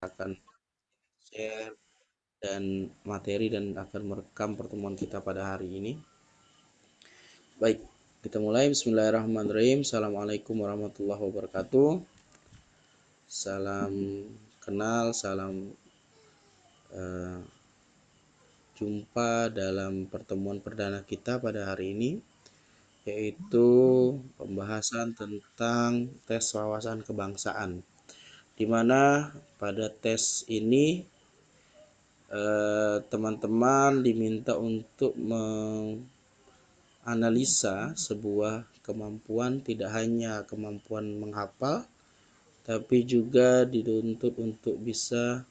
akan share dan materi dan akan merekam pertemuan kita pada hari ini. Baik, kita mulai. Bismillahirrahmanirrahim. Assalamualaikum warahmatullahi wabarakatuh. Salam kenal, salam uh, jumpa dalam pertemuan perdana kita pada hari ini, yaitu pembahasan tentang tes wawasan kebangsaan, di mana pada tes ini teman-teman diminta untuk menganalisa sebuah kemampuan, tidak hanya kemampuan menghafal, tapi juga dituntut untuk bisa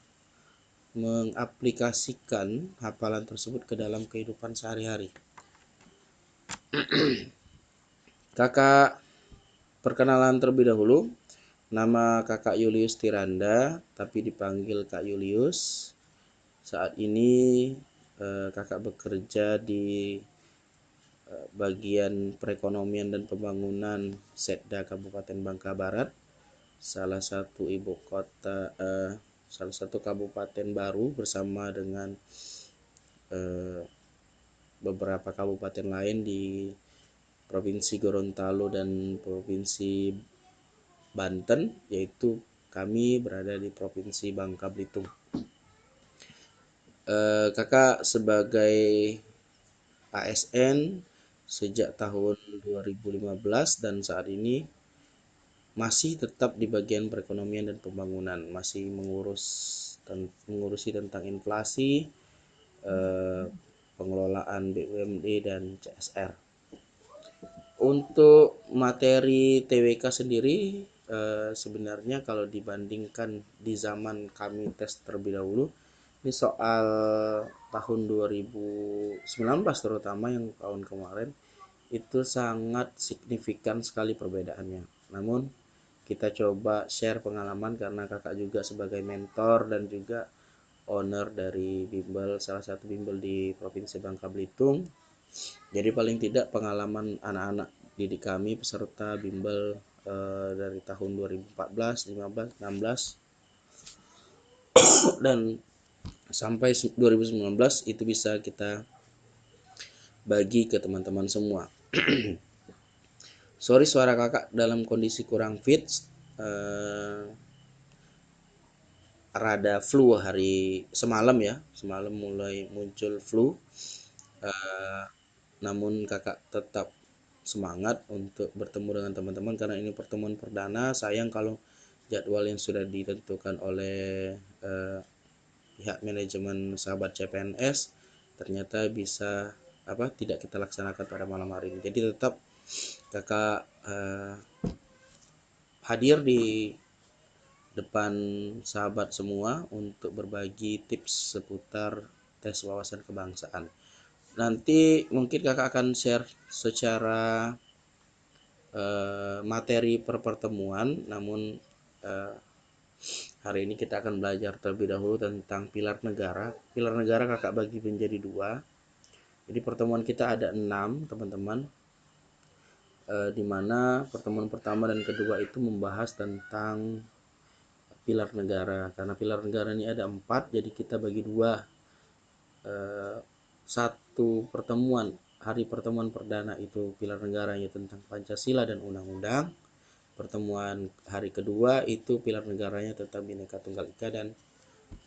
mengaplikasikan hafalan tersebut ke dalam kehidupan sehari-hari. Kakak perkenalan terlebih dahulu. Nama kakak Julius Tiranda, tapi dipanggil Kak Julius. Saat ini kakak bekerja di bagian perekonomian dan pembangunan Setda Kabupaten Bangka Barat, salah satu ibu kota, salah satu kabupaten baru bersama dengan beberapa kabupaten lain di Provinsi Gorontalo dan Provinsi Banten, yaitu kami berada di Provinsi Bangka Belitung. Kakak sebagai ASN sejak tahun 2015 dan saat ini masih tetap di bagian perekonomian dan pembangunan, masih mengurusi tentang inflasi, pengelolaan BUMD dan CSR. Untuk materi TWK sendiri sebenarnya kalau dibandingkan di zaman kami tes terlebih dahulu, ini soal tahun 2019 terutama yang tahun kemarin, itu sangat signifikan sekali perbedaannya. Namun kita coba share pengalaman karena kakak juga sebagai mentor dan juga owner dari bimbel, salah satu bimbel di Provinsi Bangka Belitung. Jadi paling tidak pengalaman anak-anak didik kami peserta bimbel dari tahun 2014, 15, 16 dan sampai 2019 itu bisa kita bagi ke teman-teman semua. Sorry suara kakak dalam kondisi kurang fit, rada flu hari semalam ya, semalam mulai muncul flu, namun kakak tetap semangat untuk bertemu dengan teman-teman karena ini pertemuan perdana. Sayang kalau jadwal yang sudah ditentukan oleh pihak manajemen sahabat CPNS ternyata bisa tidak kita laksanakan pada malam hari ini. Jadi tetap kakak hadir di depan sahabat semua untuk berbagi tips seputar tes wawasan kebangsaan. Nanti mungkin kakak akan share secara materi per pertemuan, namun hari ini kita akan belajar terlebih dahulu tentang pilar negara. Pilar negara kakak bagi menjadi 2. Jadi pertemuan kita ada 6 teman-teman, di mana pertemuan pertama dan kedua itu membahas tentang pilar negara. Karena pilar negara ini ada 4, jadi kita bagi 2. Satu pertemuan, hari pertemuan perdana itu pilar negaranya tentang Pancasila dan undang-undang. Pertemuan hari kedua itu pilar negaranya tentang Bhinneka Tunggal Ika dan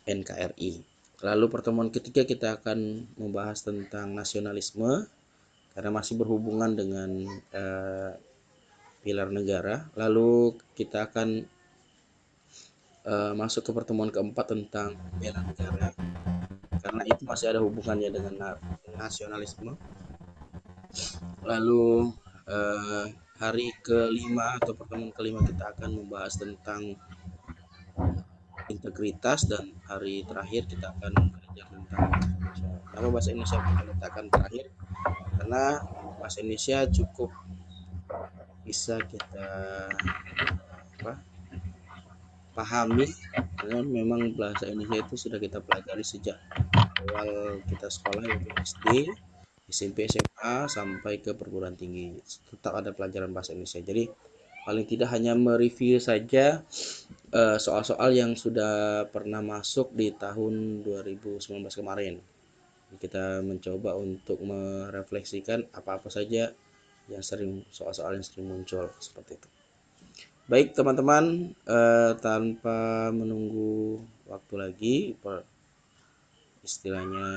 NKRI. Lalu pertemuan ketiga kita akan membahas tentang nasionalisme karena masih berhubungan dengan pilar negara. Lalu kita akan masuk ke pertemuan keempat tentang bela negara karena itu masih ada hubungannya dengan nasionalisme. Lalu hari kelima atau pertemuan kelima kita akan membahas tentang integritas dan hari terakhir kita akan belajar tentang nama bahasa Indonesia kita letakkan terakhir karena bahasa Indonesia cukup bisa kita pahami karena memang bahasa Indonesia itu sudah kita pelajari sejak awal kita sekolah yaitu SD, SMP, SMA sampai ke perguruan tinggi tetap ada pelajaran bahasa Indonesia. Jadi paling tidak hanya mereview saja soal-soal yang sudah pernah masuk di tahun 2019 kemarin. Kita mencoba untuk merefleksikan apa-apa saja yang sering soal-soal yang sering muncul seperti itu. Baik teman-teman, tanpa menunggu waktu lagi, istilahnya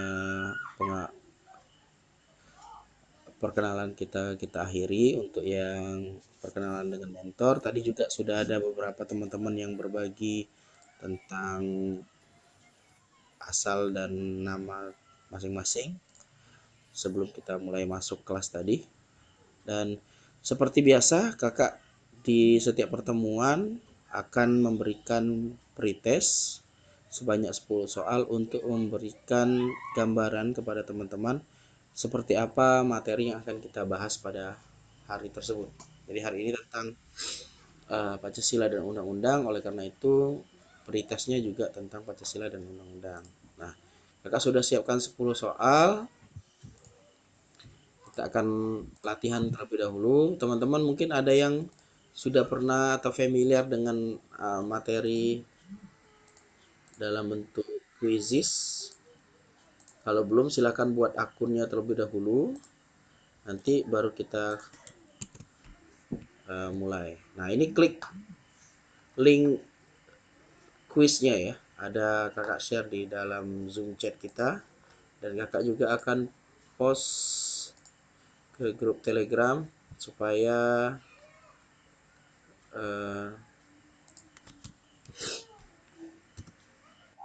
perkenalan kita akhiri untuk yang perkenalan dengan mentor. Tadi juga sudah ada beberapa teman-teman yang berbagi tentang asal dan nama masing-masing sebelum kita mulai masuk kelas tadi. Dan seperti biasa, kakak di setiap pertemuan akan memberikan pretest sebanyak 10 soal untuk memberikan gambaran kepada teman-teman seperti apa materi yang akan kita bahas pada hari tersebut. Jadi hari ini tentang Pancasila dan undang-undang, oleh karena itu pretestnya juga tentang Pancasila dan undang-undang. Nah, kakak sudah siapkan 10 soal. Kita akan latihan terlebih dahulu. Teman-teman mungkin ada yang sudah pernah atau familiar dengan materi dalam bentuk quizzes. Kalau belum silakan buat akunnya terlebih dahulu. Nanti baru kita mulai. Nah, ini klik link quiznya ya. Ada kakak share di dalam Zoom chat kita. Dan kakak juga akan post ke grup Telegram supaya eh,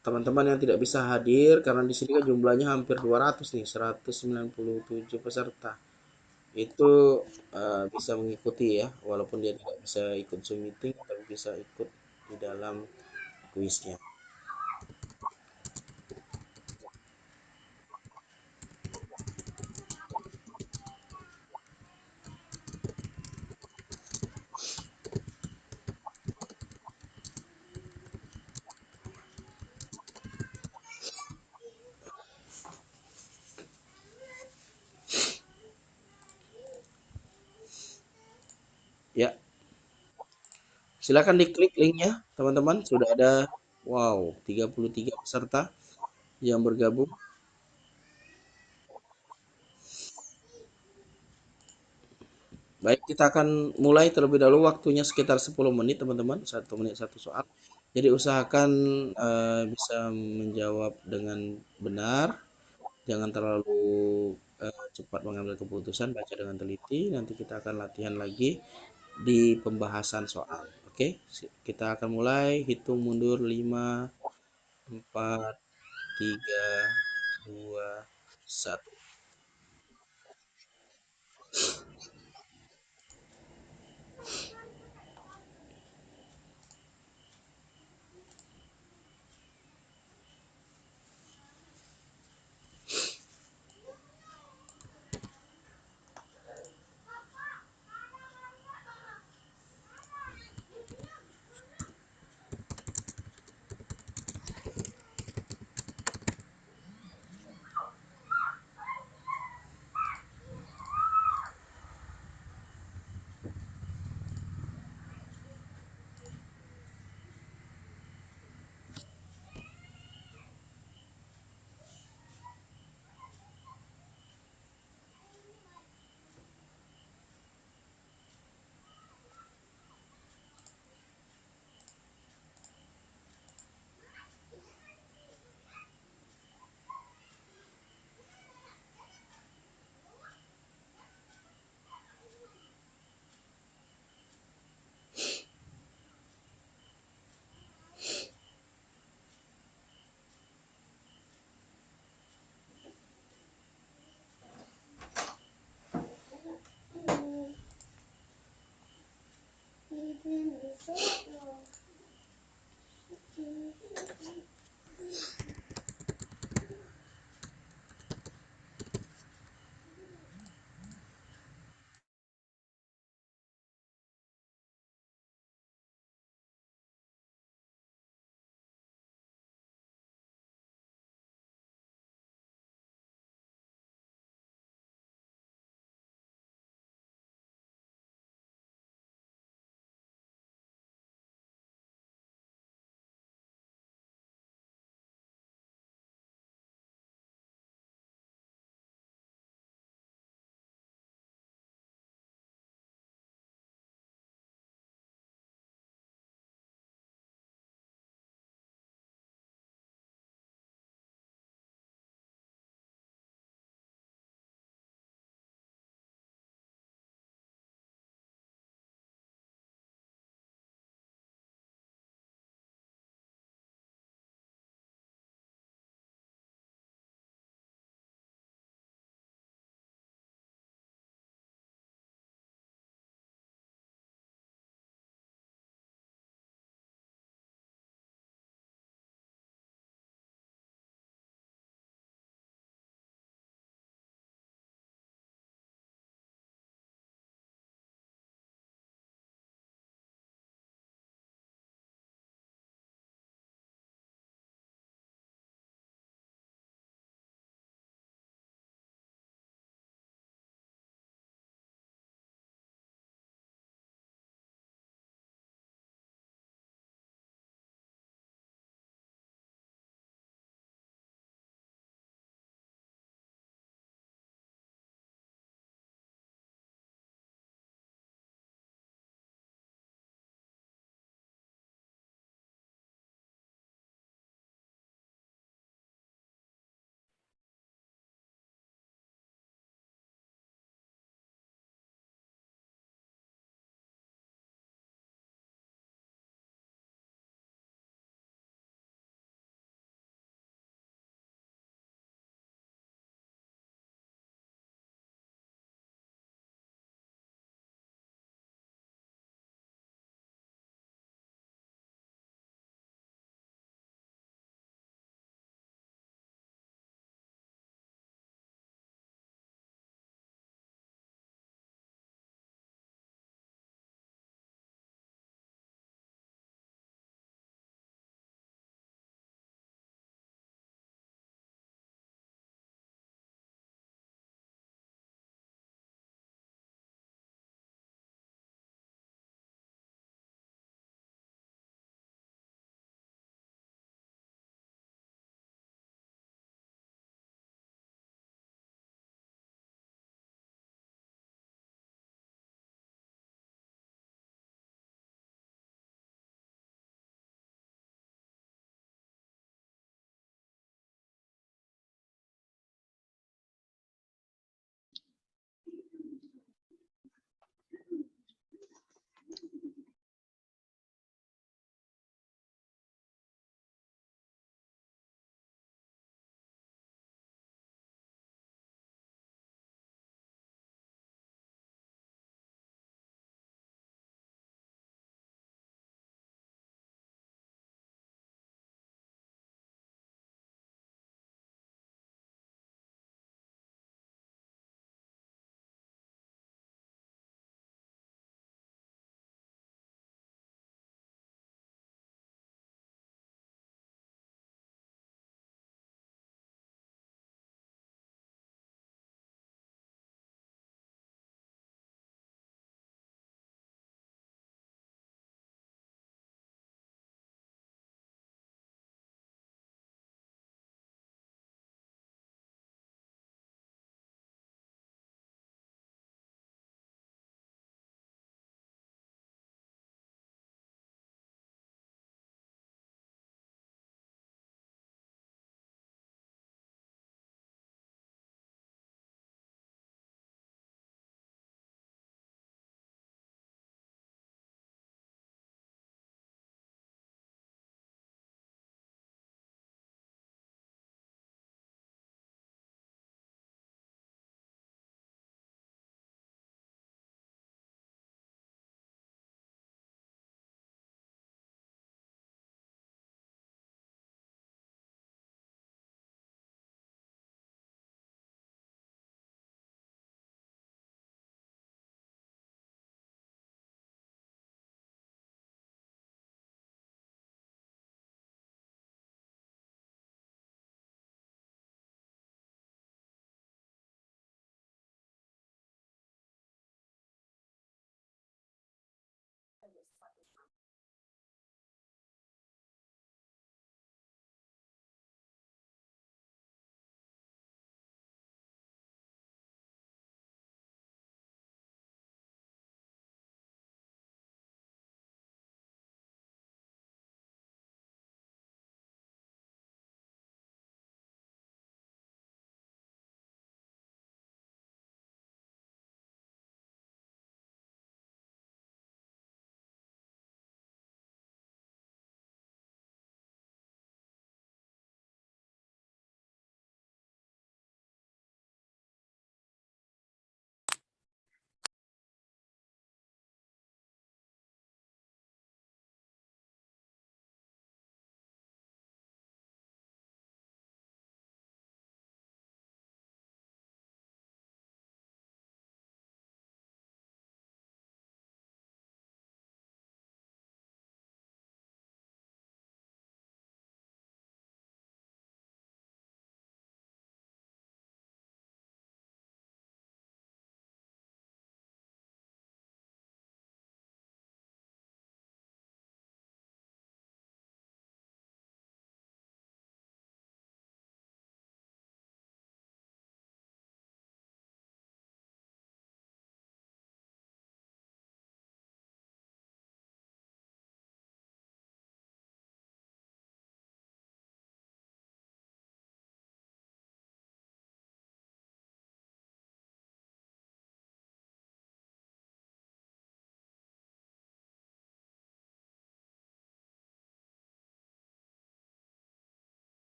teman-teman yang tidak bisa hadir karena di sini kan jumlahnya hampir 200 nih, 197 peserta. Itu bisa mengikuti ya, walaupun dia tidak bisa ikut Zoom meeting tapi bisa ikut di dalam kuisnya. Ya, silakan diklik linknya teman-teman. Sudah ada wow 33 peserta yang bergabung. Baik, kita akan mulai terlebih dahulu, waktunya sekitar 10 menit teman-teman, 1 menit satu soal. Jadi usahakan bisa menjawab dengan benar, jangan terlalu cepat mengambil keputusan, baca dengan teliti. Nanti kita akan latihan lagi di pembahasan soal. Oke, kita akan mulai, hitung mundur 5, 4, 3, 2, 1.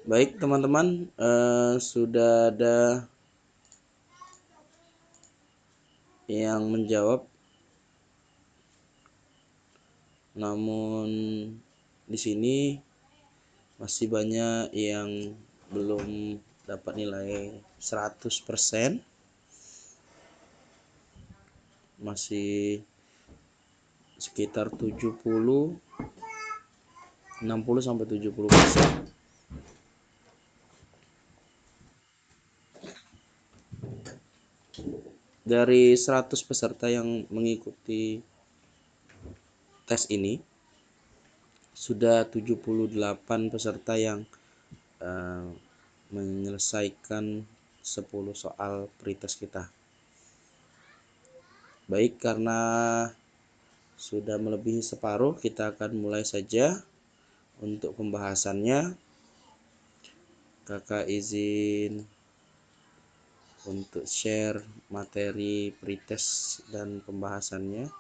Baik teman-teman, sudah ada yang menjawab, namun di sini masih banyak yang belum dapat nilai 100%, masih sekitar 60 sampai 70%. Dari 100 peserta yang mengikuti tes ini, sudah 78 peserta yang menyelesaikan 10 soal pretest kita. Baik, karena sudah melebihi separuh, kita akan mulai saja untuk pembahasannya. Kakak izin untuk share materi pretest dan pembahasannya.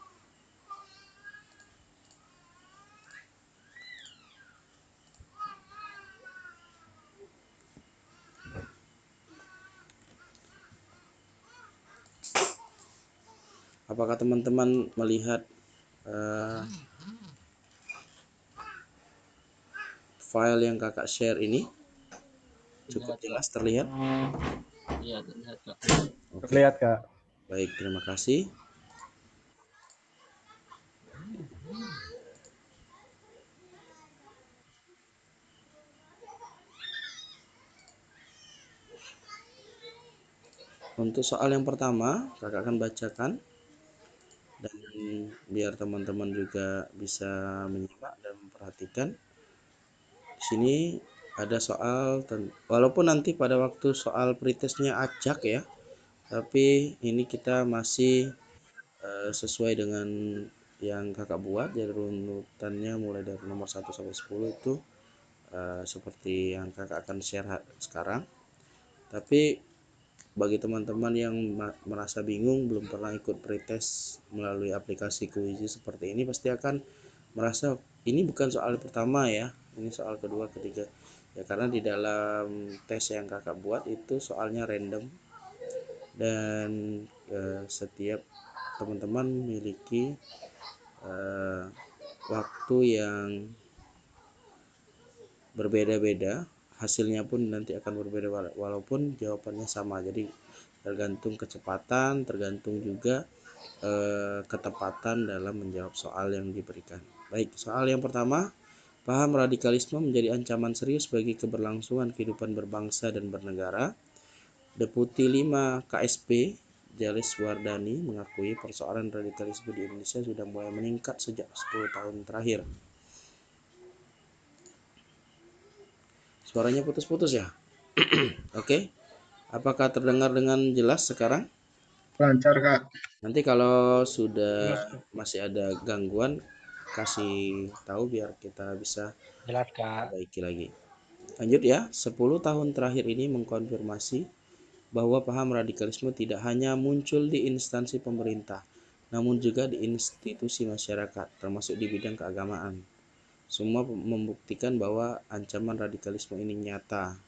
Apakah teman-teman melihat file yang kakak share ini? Cukup jelas terlihat? Iya, terlihat Kak. Oke. Terlihat Kak. Baik, terima kasih. Untuk soal yang pertama, kakak akan bacakan dan biar teman-teman juga bisa menyimak dan memperhatikan. Di sini ada soal, walaupun nanti pada waktu soal pretestnya acak ya, tapi ini kita masih sesuai dengan yang kakak buat, jadi runutannya mulai dari nomor 1 sampai 10 itu seperti yang kakak akan share sekarang. Tapi bagi teman-teman yang merasa bingung, belum pernah ikut pretest melalui aplikasi Kuizi seperti ini, pasti akan merasa ini bukan soal pertama ya, ini soal kedua, ketiga ya, karena di dalam tes yang kakak buat itu soalnya random dan setiap teman-teman memiliki waktu yang berbeda-beda, hasilnya pun nanti akan berbeda walaupun jawabannya sama. Jadi tergantung kecepatan, tergantung juga ketepatan dalam menjawab soal yang diberikan. Baik, soal yang pertama, paham radikalisme menjadi ancaman serius bagi keberlangsungan kehidupan berbangsa dan bernegara. Deputi 5 KSP Jalis Wardani mengakui persoalan radikalisme di Indonesia sudah mulai meningkat sejak 10 tahun terakhir. Suaranya putus-putus ya? Oke. Apakah terdengar dengan jelas sekarang? Lancar Kak. Nanti kalau sudah masih ada gangguan, kasih tahu biar kita bisa Jelas Kak. perbaiki lagi. Lanjut ya, 10 tahun terakhir ini mengkonfirmasi bahwa paham radikalisme tidak hanya muncul di instansi pemerintah, namun juga di institusi masyarakat, termasuk di bidang keagamaan. Semua membuktikan bahwa ancaman radikalisme ini nyata.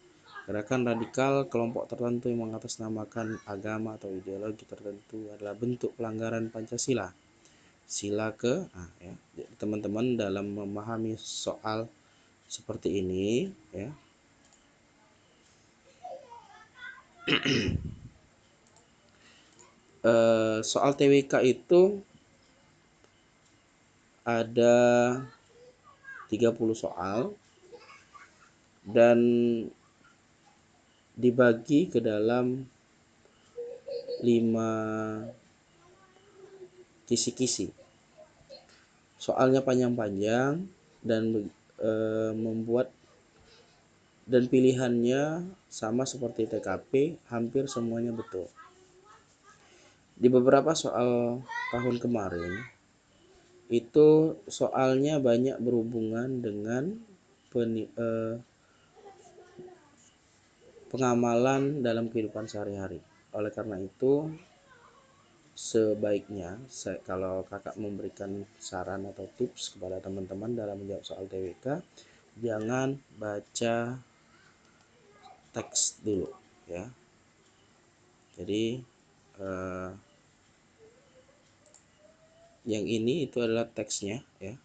Gerakan radikal kelompok tertentu yang mengatasnamakan agama atau ideologi tertentu adalah bentuk pelanggaran Pancasila. Sila ke, ya, teman-teman dalam memahami soal seperti ini, ya, soal TWK itu ada 30 soal dan dibagi ke dalam 5 kisi-kisi. Soalnya panjang-panjang dan membuat dan pilihannya sama seperti TKP, hampir semuanya betul. Di beberapa soal tahun kemarin itu soalnya banyak berhubungan dengan pengamalan dalam kehidupan sehari-hari. Oleh karena itu, sebaiknya kalau kakak memberikan saran atau tips kepada teman-teman dalam menjawab soal TWK, jangan baca teks dulu ya. Jadi yang ini itu adalah teksnya ya,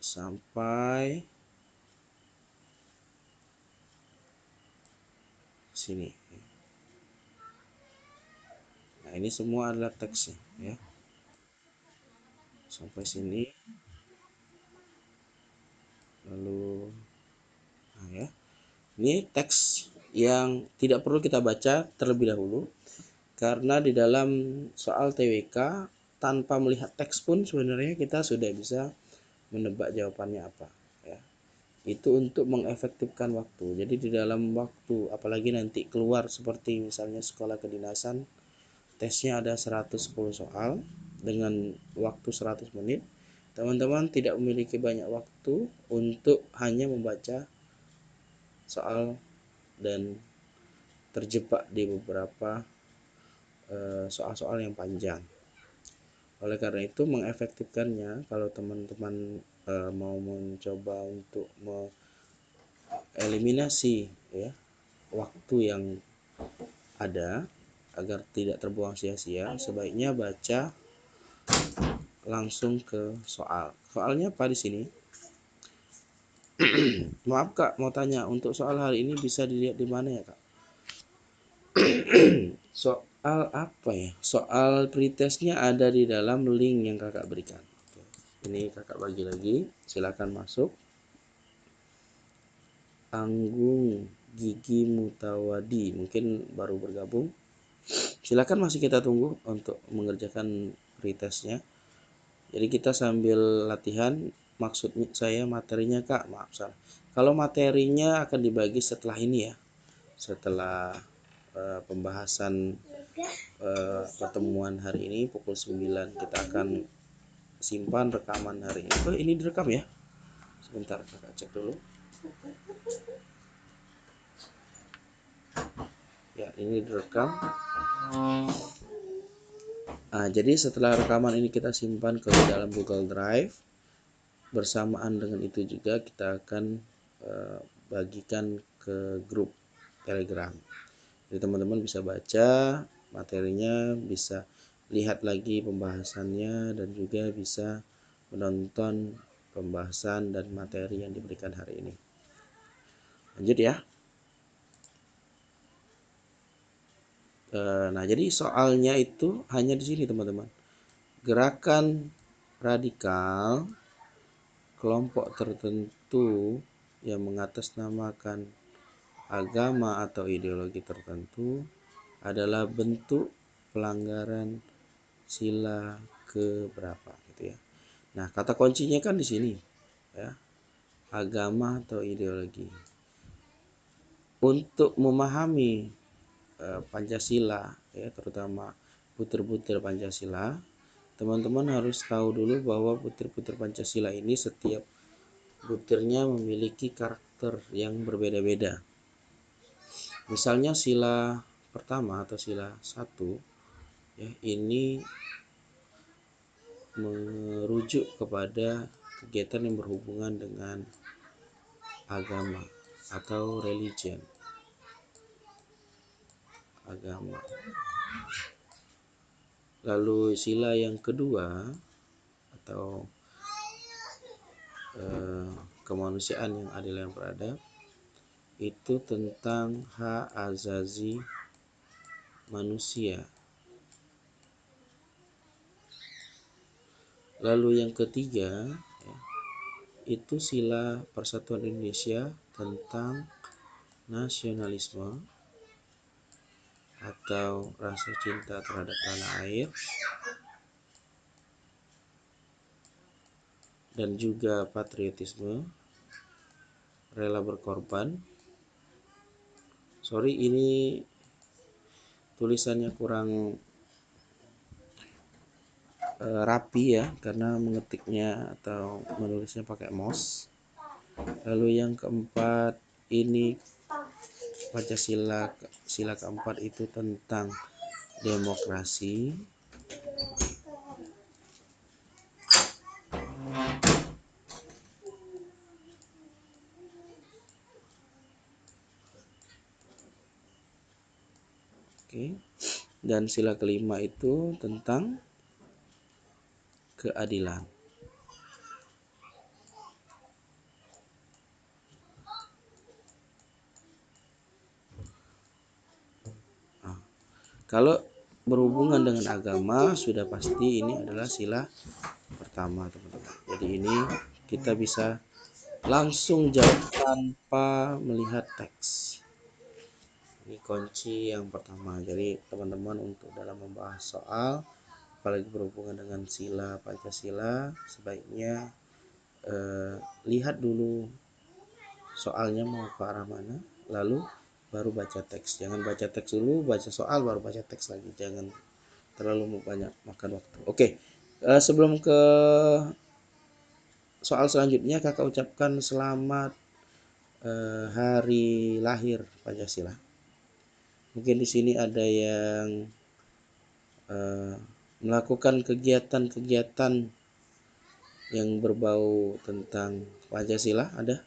sampai sini. Nah, ini semua adalah teksnya ya, sampai sini. Lalu nah ya, ini teks yang tidak perlu kita baca terlebih dahulu, karena di dalam soal TWK tanpa melihat teks pun sebenarnya kita sudah bisa menebak jawabannya apa ya. Itu untuk mengefektifkan waktu. Jadi di dalam waktu, apalagi nanti keluar seperti misalnya sekolah kedinasan, tesnya ada 110 soal dengan waktu 100 menit. Teman-teman tidak memiliki banyak waktu untuk hanya membaca soal dan terjebak di beberapa soal-soal yang panjang. Oleh karena itu, mengefektifkannya, kalau teman-teman mau mencoba untuk mengeliminasi ya waktu yang ada agar tidak terbuang sia-sia, sebaiknya baca langsung ke soal. Soalnya apa di sini? Maaf Kak, mau tanya, untuk soal hari ini bisa dilihat di mana ya Kak? Soal apa ya? Soal pretestnya ada di dalam link yang kakak berikan. Oke. Ini kakak bagi lagi, silakan masuk. Anggung Gigi Mutawadi mungkin baru bergabung. Silakan, masih kita tunggu untuk mengerjakan pretestnya. Jadi kita sambil latihan, maksudnya saya materinya Kak, maaf salah. Kalau materinya akan dibagi setelah ini ya, setelah pembahasan pertemuan hari ini pukul 9 kita akan simpan rekaman hari ini. Oh, ini direkam ya? Sebentar kakak cek dulu. Ya, ini direkam. Nah, jadi setelah rekaman ini kita simpan ke dalam Google Drive. Bersamaan dengan itu juga kita akan bagikan ke grup Telegram. Jadi teman-teman bisa baca materinya, bisa lihat lagi pembahasannya, dan juga bisa menonton pembahasan dan materi yang diberikan hari ini. Lanjut ya. Nah, jadi soalnya itu hanya di sini teman-teman. Gerakan radikal kelompok tertentu yang mengatasnamakan agama atau ideologi tertentu adalah bentuk pelanggaran sila keberapa gitu ya. Nah, kata kuncinya kan di sini ya, agama atau ideologi. Untuk memahami Pancasila ya, terutama butir-butir Pancasila, teman-teman harus tahu dulu bahwa butir-butir Pancasila ini setiap butirnya memiliki karakter yang berbeda-beda. Misalnya sila pertama atau sila 1 ya, ini merujuk kepada kegiatan yang berhubungan dengan agama atau religion. Agama. Lalu sila yang kedua atau kemanusiaan yang adil dan beradab itu tentang hak azazi manusia. Lalu yang ketiga ya, itu sila Persatuan Indonesia tentang nasionalisme atau rasa cinta terhadap tanah air, dan juga patriotisme, rela berkorban. Sorry, ini tulisannya kurang rapi ya, karena mengetiknya atau menulisnya pakai mouse. Lalu yang keempat ini Pancasila sila keempat itu tentang demokrasi. Oke. Dan sila kelima itu tentang keadilan. Nah, kalau berhubungan dengan agama sudah pasti ini adalah sila pertama, teman-teman. Jadi ini kita bisa langsung jawab tanpa melihat teks. Ini kunci yang pertama. Jadi teman-teman untuk dalam membahas soal apalagi berhubungan dengan sila Pancasila sebaiknya lihat dulu soalnya mau ke arah mana, lalu baru baca teks. Jangan baca teks dulu, baca soal baru baca teks lagi. Jangan terlalu banyak makan waktu. Oke, sebelum ke soal selanjutnya, kakak ucapkan selamat hari lahir Pancasila. Mungkin di sini ada yang melakukan kegiatan-kegiatan yang berbau tentang Pancasila, ada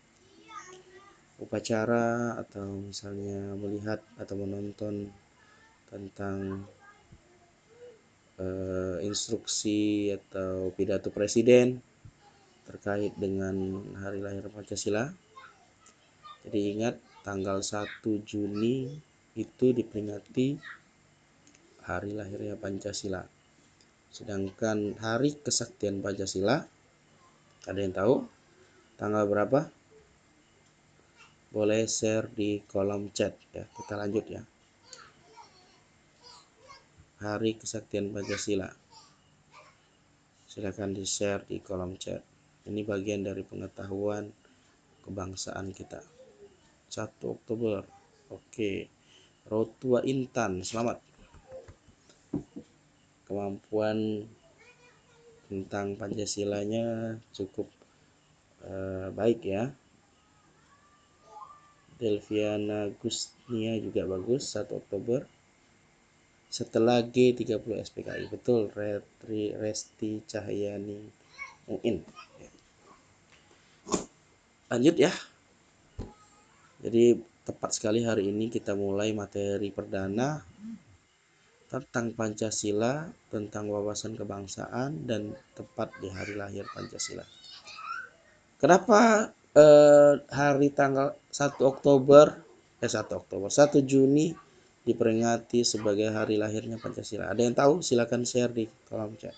upacara atau misalnya melihat atau menonton tentang instruksi atau pidato presiden terkait dengan hari lahir Pancasila. Jadi ingat tanggal 1 Juni itu diperingati hari lahirnya Pancasila. Sedangkan hari kesaktian Pancasila, ada yang tahu tanggal berapa? Boleh share di kolom chat ya. Kita lanjut ya. Hari kesaktian Pancasila. Silakan di share di kolom chat. Ini bagian dari pengetahuan kebangsaan kita. 1 Oktober. Oke. Rotua Intan, selamat. Kemampuan tentang Pancasilanya cukup baik ya. Delviana Gusnia juga bagus, 1 Oktober. Setelah G30 SPKI, betul. Resti Cahyani UIN. Lanjut ya. Jadi tepat sekali hari ini kita mulai materi perdana tentang Pancasila, tentang wawasan kebangsaan, dan tepat di hari lahir Pancasila. Kenapa hari tanggal 1 Juni diperingati sebagai hari lahirnya Pancasila? Ada yang tahu? Silakan share di kolom chat.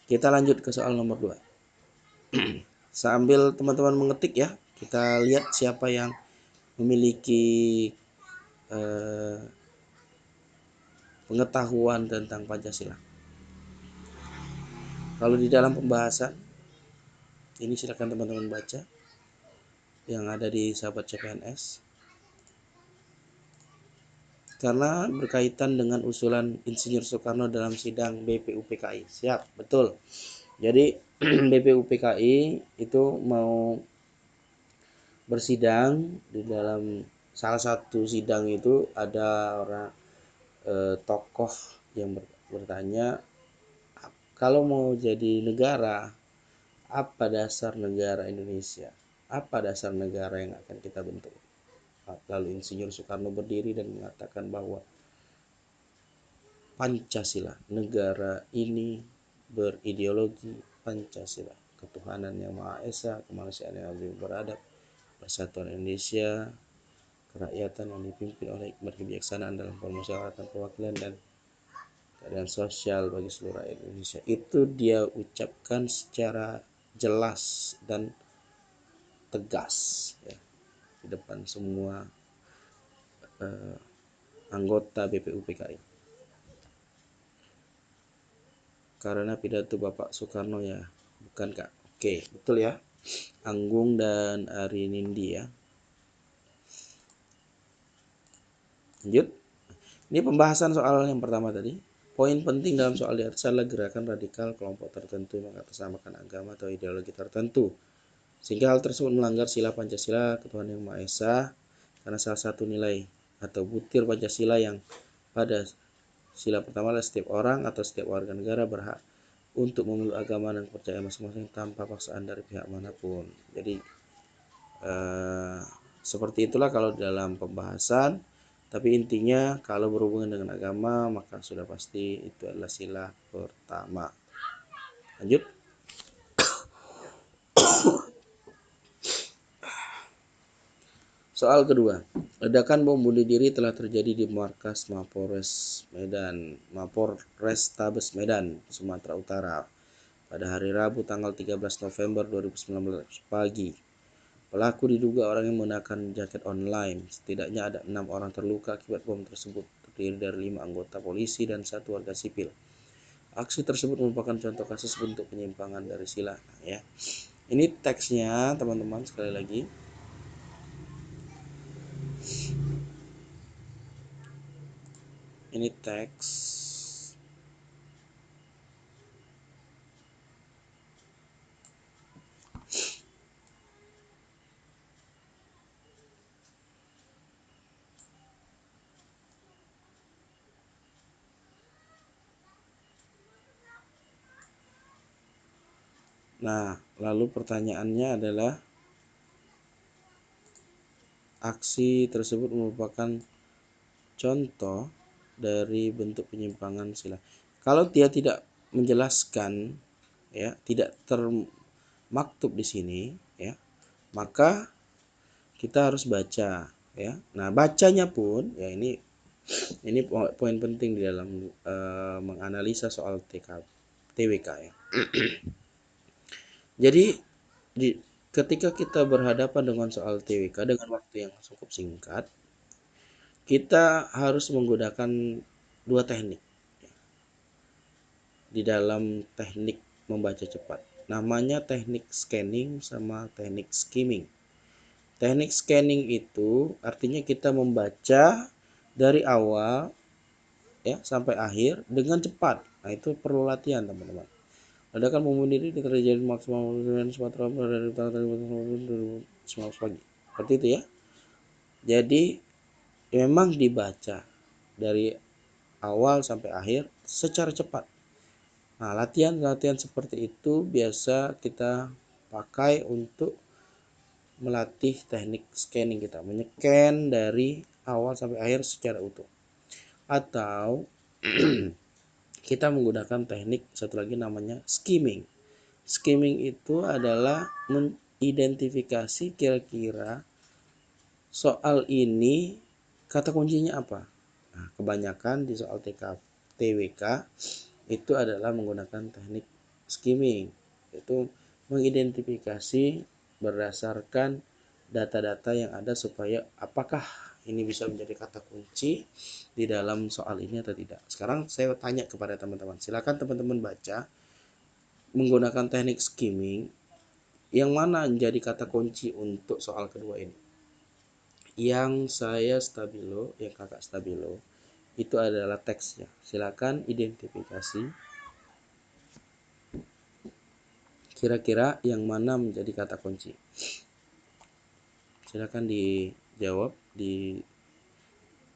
Kita lanjut ke soal nomor 2. Sambil teman-teman mengetik ya, kita lihat siapa yang memiliki pengetahuan tentang Pancasila. Kalau di dalam pembahasan ini silakan teman-teman baca yang ada di sahabat CPNS, karena berkaitan dengan usulan Insinyur Soekarno dalam sidang BPUPKI. Siap, betul. Jadi BPUPKI itu mau bersidang. Di dalam salah satu sidang itu ada orang tokoh yang bertanya, kalau mau jadi negara, apa dasar negara Indonesia? Apa dasar negara yang akan kita bentuk? Lalu Insinyur Soekarno berdiri dan mengatakan bahwa Pancasila, negara ini berideologi Pancasila, ketuhanan yang Maha Esa, kemanusiaan yang adil beradab, persatuan Indonesia, kerakyatan yang dipimpin oleh hikmat kebijaksanaan dalam permusyawaratan perwakilan dan keadaan sosial bagi seluruh rakyat Indonesia. Itu dia ucapkan secara jelas dan tegas ya, di depan semua anggota BPUPKI. Karena pidato Bapak Soekarno ya, bukan Kak? Oke, betul ya. Anggung dan Ari Nindi ya. Lanjut. Ini pembahasan soal yang pertama tadi. Poin penting dalam soal di atas adalah gerakan radikal kelompok tertentu mengatasnamakan agama atau ideologi tertentu Sehingga hal tersebut melanggar sila Pancasila Ketuhanan Yang Maha Esa, karena salah satu nilai atau butir Pancasila yang pada sila pertama adalah setiap orang atau setiap warga negara berhak untuk memeluk agama dan kepercayaan masing-masing tanpa paksaan dari pihak manapun. Jadi seperti itulah kalau dalam pembahasan. Tapi intinya kalau berhubungan dengan agama maka sudah pasti itu adalah sila pertama. Lanjut. Soal kedua, ledakan bom bunuh diri telah terjadi di markas Mapolres Tabes Medan, Sumatera Utara pada hari Rabu tanggal 13 November 2019 pagi. Pelaku diduga orang yang menggunakan jaket online. Setidaknya ada 6 orang terluka akibat bom tersebut, terdiri dari 5 anggota polisi dan 1 warga sipil. Aksi tersebut merupakan contoh kasus bentuk penyimpangan dari sila. Ya, ini teksnya teman-teman, sekali lagi. Ini teks. Nah, lalu pertanyaannya adalah aksi tersebut merupakan contoh dari bentuk penyimpangan sila. Kalau dia tidak menjelaskan, ya, tidak termaktub di sini, ya, maka kita harus baca, ya. Nah, bacanya pun, ya, ini poin penting di dalam menganalisa soal TWK, ya. Jadi ketika kita berhadapan dengan soal TWK dengan waktu yang cukup singkat, kita harus menggunakan 2 teknik di dalam teknik membaca cepat. Namanya teknik scanning sama teknik skimming. Teknik scanning itu artinya kita membaca dari awal, ya, sampai akhir dengan cepat. Nah, itu perlu latihan, teman-teman. Ledakan bom bunuh diri terjadi maksimal Sumatera dari tahun 2019 pagi. Seperti itu, ya. Jadi memang dibaca dari awal sampai akhir secara cepat. Nah, latihan seperti itu biasa kita pakai untuk melatih teknik scanning kita, menycan dari awal sampai akhir secara utuh. Atau kita menggunakan teknik satu lagi namanya skimming. Skimming itu adalah mengidentifikasi kira-kira soal ini kata kuncinya apa. Nah, kebanyakan di soal TWK itu adalah menggunakan teknik skimming, yaitu mengidentifikasi berdasarkan data-data yang ada supaya apakah ini bisa menjadi kata kunci di dalam soal ini atau tidak. Sekarang saya tanya kepada teman-teman, silakan teman-teman baca menggunakan teknik skimming yang mana menjadi kata kunci untuk soal kedua ini. Yang saya stabilo, yang kakak stabilo, itu adalah teksnya. Silakan identifikasi kira-kira yang mana menjadi kata kunci. Silakan dijawab di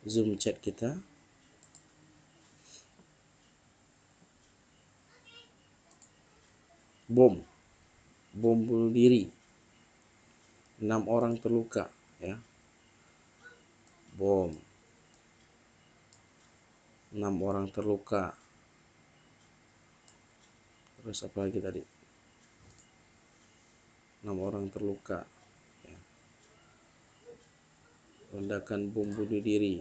Zoom chat kita. Bom bunuh diri, 6 orang terluka, ya. Bom, 6 orang terluka. Terus apa lagi tadi? 6 orang terluka, ya. Ledakan bom bunuh diri.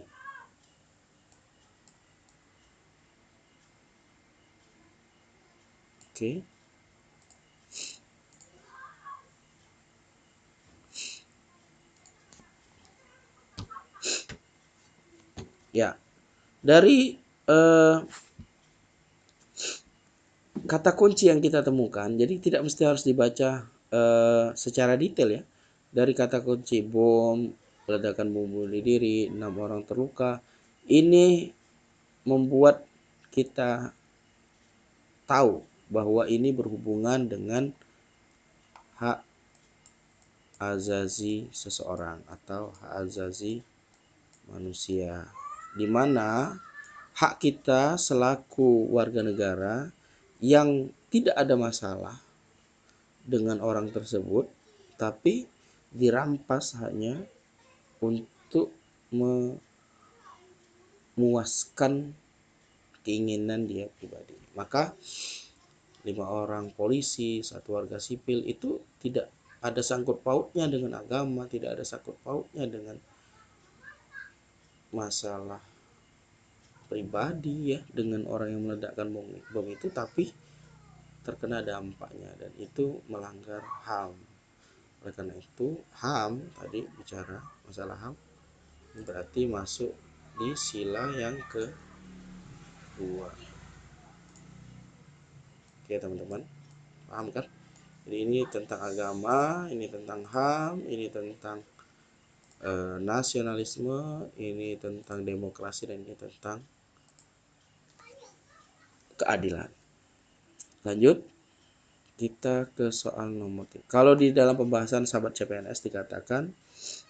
Oke. Ya, dari kata kunci yang kita temukan, jadi tidak mesti harus dibaca secara detail, ya. Dari kata kunci bom, ledakan bom bunuh diri, 6 orang terluka, ini membuat kita tahu bahwa ini berhubungan dengan hak azazi seseorang atau hak azazi manusia, di mana hak kita selaku warga negara yang tidak ada masalah dengan orang tersebut, tapi dirampas hanya untuk memuaskan keinginan dia pribadi. Maka 5 orang polisi, 1 warga sipil itu tidak ada sangkut pautnya dengan agama, tidak ada sangkut pautnya dengan masalah pribadi ya, dengan orang yang meledakkan bom itu, tapi terkena dampaknya, dan itu melanggar HAM. Oleh karena itu HAM tadi bicara masalah HAM berarti masuk di sila yang kedua. Oke teman-teman, paham kan? Jadi ini tentang agama, ini tentang HAM, ini tentang nasionalisme, ini tentang demokrasi, dan ini tentang keadilan. Lanjut, kita ke soal nomor 3. Kalau di dalam pembahasan sahabat CPNS dikatakan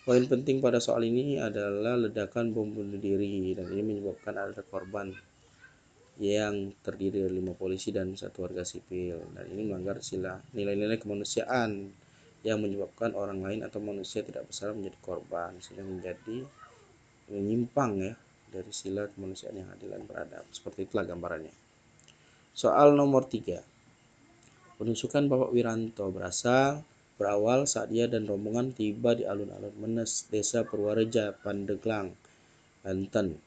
poin penting pada soal ini adalah ledakan bom bunuh diri, dan ini menyebabkan ada korban yang terdiri dari 5 polisi dan 1 warga sipil, dan ini melanggar sila nilai-nilai kemanusiaan yang menyebabkan orang lain atau manusia tidak bersalah menjadi korban, sehingga menjadi menyimpang ya dari sila kemanusiaan yang adil dan beradab. Seperti itulah gambarannya. Soal nomor 3. Penusukan Bapak Wiranto berawal saat dia dan rombongan tiba di alun-alun Menes, Desa Purwareja, Pandeglang, Banten.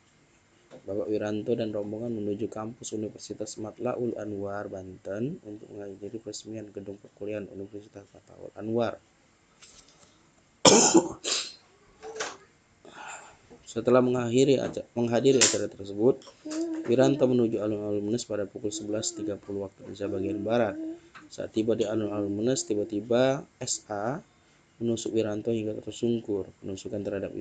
Bapak Wiranto dan rombongan menuju kampus Universitas Matlaul Anwar, Banten untuk menghadiri peresmian gedung perkuliahan Universitas Matlaul Anwar. Setelah menghadiri acara tersebut, Wiranto menuju alun-alun Menes pada pukul 11.30 waktu Indonesia bagian Barat. Saat tiba di alun-alun Menes, tiba-tiba SA menusuk Wiranto hingga tersungkur. Penusukan terhadap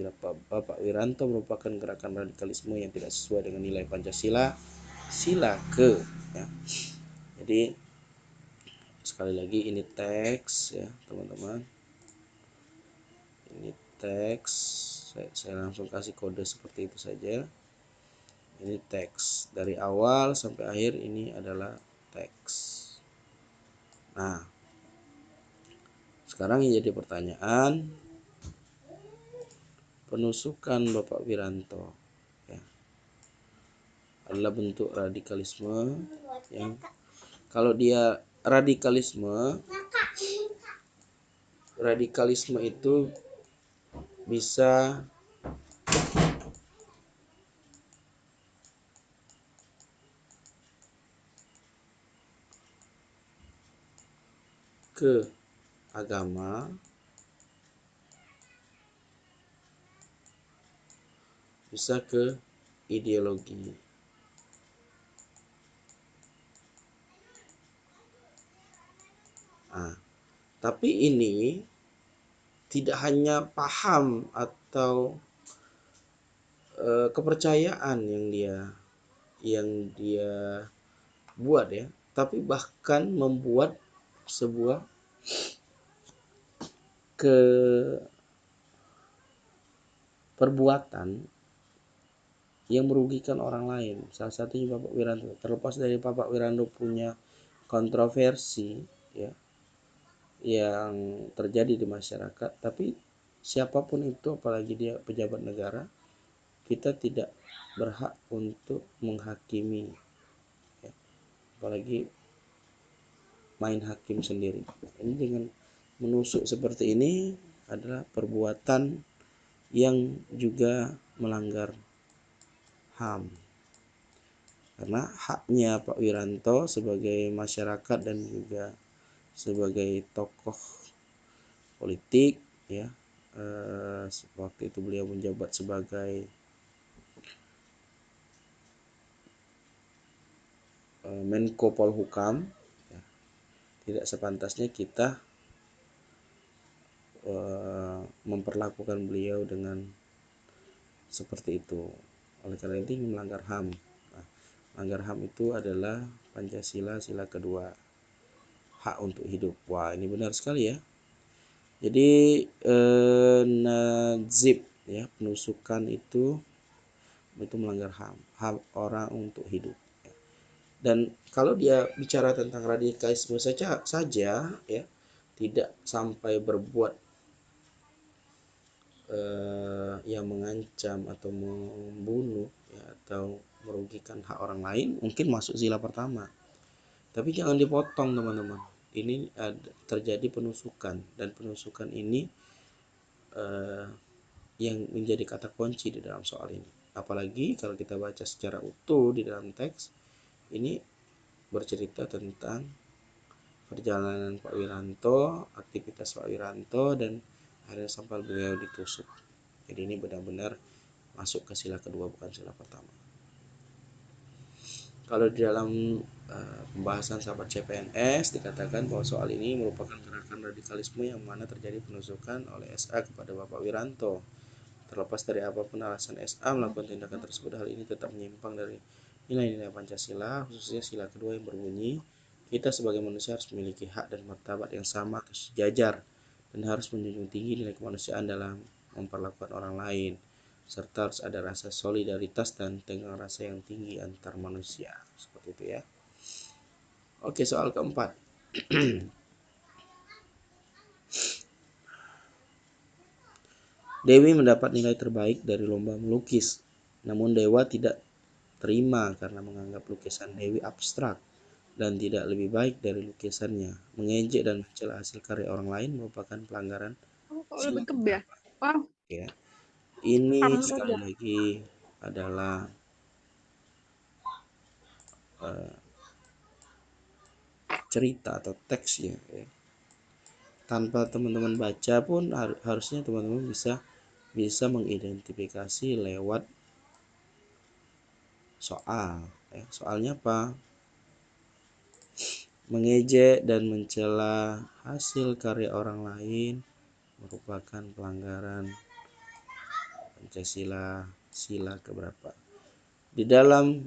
Bapak Wiranto merupakan gerakan radikalisme yang tidak sesuai dengan nilai Pancasila, sila ke. Ya. Jadi sekali lagi ini teks ya teman-teman. Ini teks. Saya langsung kasih kode seperti itu saja. Ini teks dari awal sampai akhir, ini adalah teks. Nah, sekarang yang jadi pertanyaan, penusukan Bapak Wiranto ya, adalah bentuk radikalisme yang kalau dia radikalisme itu bisa ke agama, bisa ke ideologi. Nah, tapi ini tidak hanya paham atau kepercayaan yang dia buat ya, tapi bahkan membuat sebuah perbuatan yang merugikan orang lain. Salah satunya Bapak Wiranto. Terlepas dari Bapak Wiranto punya kontroversi ya yang terjadi di masyarakat, tapi siapapun itu, apalagi dia pejabat negara, kita tidak berhak untuk menghakimi ya. Apalagi main hakim sendiri. Ini dengan menusuk seperti ini adalah perbuatan yang juga melanggar HAM. Karena haknya Pak Wiranto sebagai masyarakat dan juga sebagai tokoh politik ya, waktu itu beliau menjabat sebagai Menko Polhukam ya, tidak sepantasnya kita memperlakukan beliau dengan seperti itu. Oleh karena itu melanggar HAM. Nah, melanggar HAM itu adalah Pancasila sila kedua, hak untuk hidup. Wah, ini benar sekali ya. Jadi nazib ya, penusukan itu melanggar hak orang untuk hidup. Dan kalau dia bicara tentang radikalisme saja ya, tidak sampai berbuat yang mengancam atau membunuh ya, atau merugikan hak orang lain, mungkin masuk sila pertama. Tapi jangan dipotong teman-teman. Ini terjadi penusukan, dan penusukan ini yang menjadi kata kunci di dalam soal ini. Apalagi kalau kita baca secara utuh di dalam teks ini, bercerita tentang perjalanan Pak Wiranto, aktivitas Pak Wiranto, dan akhirnya sampai beliau ditusuk. Jadi ini benar-benar masuk ke sila kedua, bukan sila pertama. Kalau di dalam pembahasan sahabat CPNS dikatakan bahwa soal ini merupakan gerakan radikalisme yang mana terjadi penusukan oleh SA kepada Bapak Wiranto. Terlepas dari apapun alasan SA melakukan tindakan tersebut, hal ini tetap menyimpang dari nilai-nilai Pancasila, khususnya sila kedua yang berbunyi, kita sebagai manusia harus memiliki hak dan martabat yang sama atau sejajar, dan harus menjunjung tinggi nilai kemanusiaan dalam memperlakukan orang lain, serta harus ada rasa solidaritas dan tenggang rasa yang tinggi antar manusia. Seperti itu ya. Oke, soal keempat. Dewi mendapat nilai terbaik dari lomba melukis. Namun Dewa tidak terima karena menganggap lukisan Dewi abstrak dan tidak lebih baik dari lukisannya. Mengejek dan mencela hasil karya orang lain merupakan pelanggaran sila lebih ke ya? keberapa? Wow, Ya. Ini sekali ya. lagi adalah cerita atau teks ya. Tanpa teman-teman baca pun harusnya teman-teman bisa mengidentifikasi lewat soal. Soalnya apa? Mengejek dan mencela hasil karya orang lain merupakan pelanggaran Pancasila sila keberapa? Di dalam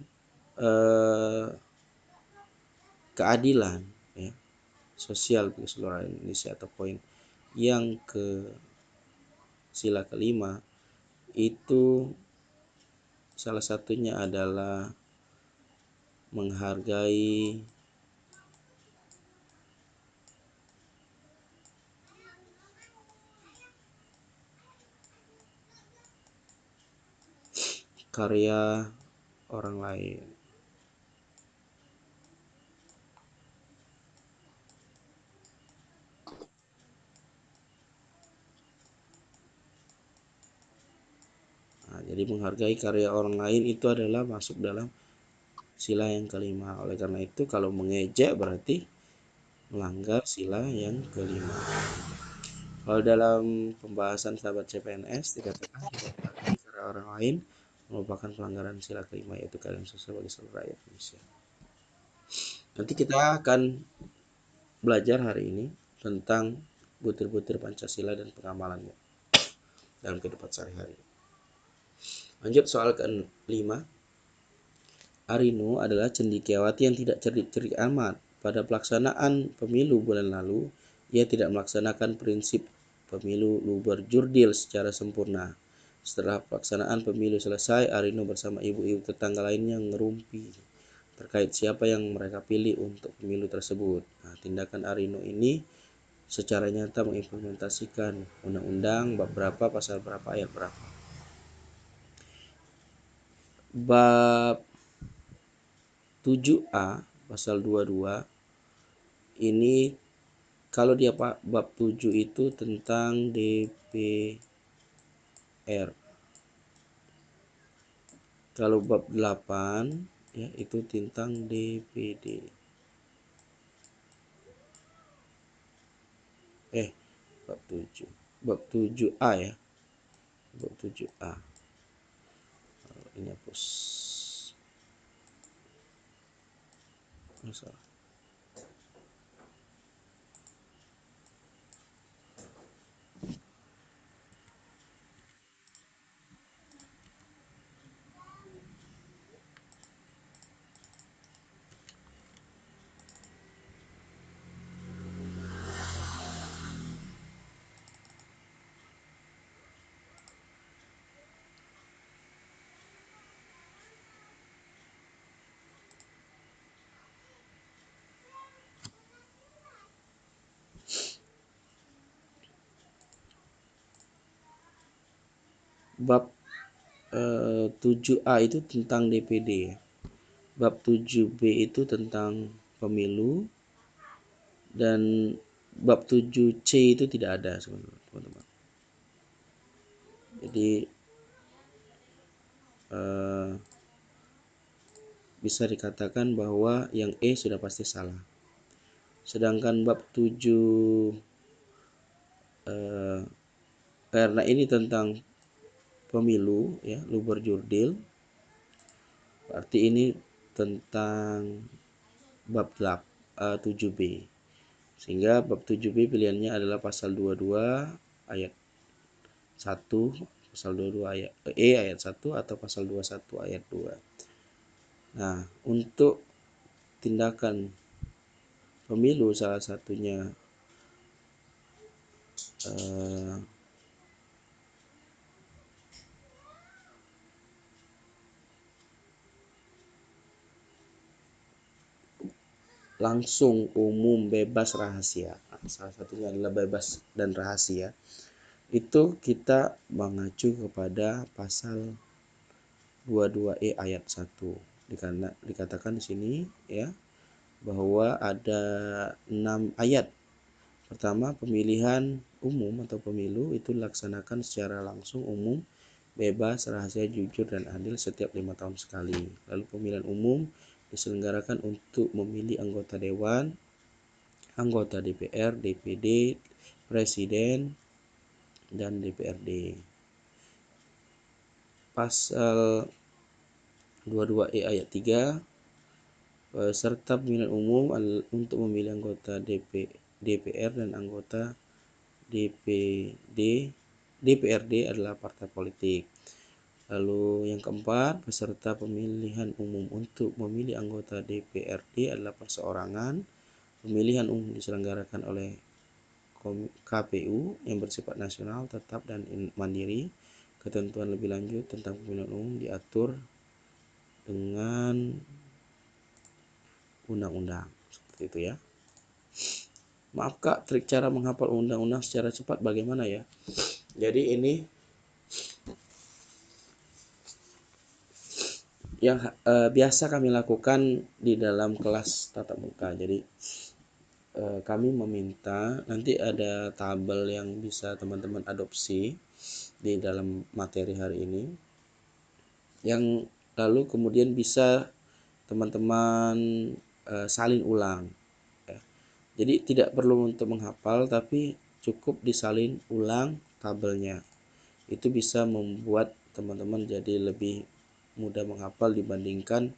keadilan ya, sosial bagi seluruh Indonesia, atau poin yang ke sila kelima, itu salah satunya adalah menghargai karya orang lain. Nah, jadi menghargai karya orang lain itu adalah masuk dalam sila yang kelima. Oleh karena itu kalau mengejek berarti melanggar sila yang kelima. Kalau dalam pembahasan sahabat CPNS dikatakan menghargai karya orang lain merupakan pelanggaran sila kelima, yaitu keadilan sosial bagi seluruh rakyat Indonesia. Nanti kita akan belajar hari ini tentang butir-butir Pancasila dan pengamalannya dalam kehidupan sehari-hari. Lanjut soal ke-5. Arino adalah cendekiawati yang tidak cerdik-cerdik amat. Pada pelaksanaan pemilu bulan lalu, ia tidak melaksanakan prinsip pemilu luber-jurdil secara sempurna. Setelah pelaksanaan pemilu selesai, Arino bersama ibu-ibu tetangga lainnya ngerumpi terkait siapa yang mereka pilih untuk pemilu tersebut. Nah, tindakan Arino ini secara nyata mengimplementasikan undang-undang bab berapa, pasal berapa, ayat berapa. Bab 7A pasal 22 ini, kalau dia bab 7 itu tentang DPR. Kalau bab 8 ya itu tentang DPD. Bab 7. Bab 7A ya. Bab 7A. Ini hapus. Masalah. bab 7A itu tentang DPD, bab 7B itu tentang pemilu, dan bab 7C itu tidak ada sebenarnya, teman-teman. Jadi bisa dikatakan bahwa yang E sudah pasti salah. Sedangkan bab 7 karena ini tentang pemilu ya, Luber-Jurdil, berarti ini tentang bab 7B. Sehingga bab 7B pilihannya adalah pasal 22 ayat 1, pasal 22 ayat ayat 1 atau pasal 21 ayat 2. Nah, untuk tindakan pemilu salah satunya langsung, umum, bebas, rahasia. Salah satunya adalah bebas dan rahasia. Itu kita mengacu kepada pasal 22E ayat 1. Dikatakan di sini ya bahwa ada 6 ayat. Pertama, pemilihan umum atau pemilu itu dilaksanakan secara langsung, umum, bebas, rahasia, jujur, dan adil setiap 5 tahun sekali. Lalu pemilihan umum diselenggarakan untuk memilih anggota dewan, anggota DPR, DPD, presiden, dan DPRD. Pasal 22E ayat 3, serta pemilihan umum untuk memilih anggota DPR dan anggota DPRD adalah partai politik. Lalu yang keempat, peserta pemilihan umum untuk memilih anggota DPRD adalah perseorangan. Pemilihan umum diselenggarakan oleh KPU yang bersifat nasional, tetap, dan mandiri. Ketentuan lebih lanjut tentang pemilihan umum diatur dengan undang-undang. Seperti itu ya. Maaf Kak, trik cara menghafal undang-undang secara cepat bagaimana ya? Jadi ini yang biasa kami lakukan di dalam kelas tatap muka. Jadi kami meminta nanti ada tabel yang bisa teman-teman adopsi di dalam materi hari ini, yang lalu kemudian bisa teman-teman salin ulang ya. Jadi tidak perlu untuk menghafal, tapi cukup disalin ulang tabelnya. Itu bisa membuat teman-teman jadi lebih mudah menghafal dibandingkan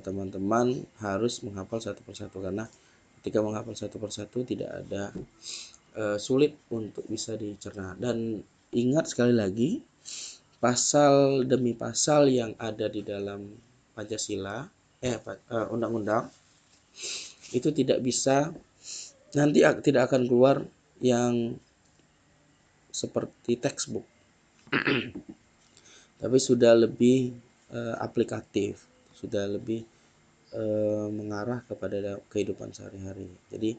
teman-teman harus menghafal satu persatu, karena ketika menghafal satu persatu tidak ada sulit untuk bisa dicerna. Dan ingat sekali lagi, pasal demi pasal yang ada di dalam Pancasila undang-undang itu tidak bisa, nanti tidak akan keluar yang seperti textbook tapi sudah lebih aplikatif, sudah lebih mengarah kepada kehidupan sehari-hari. Jadi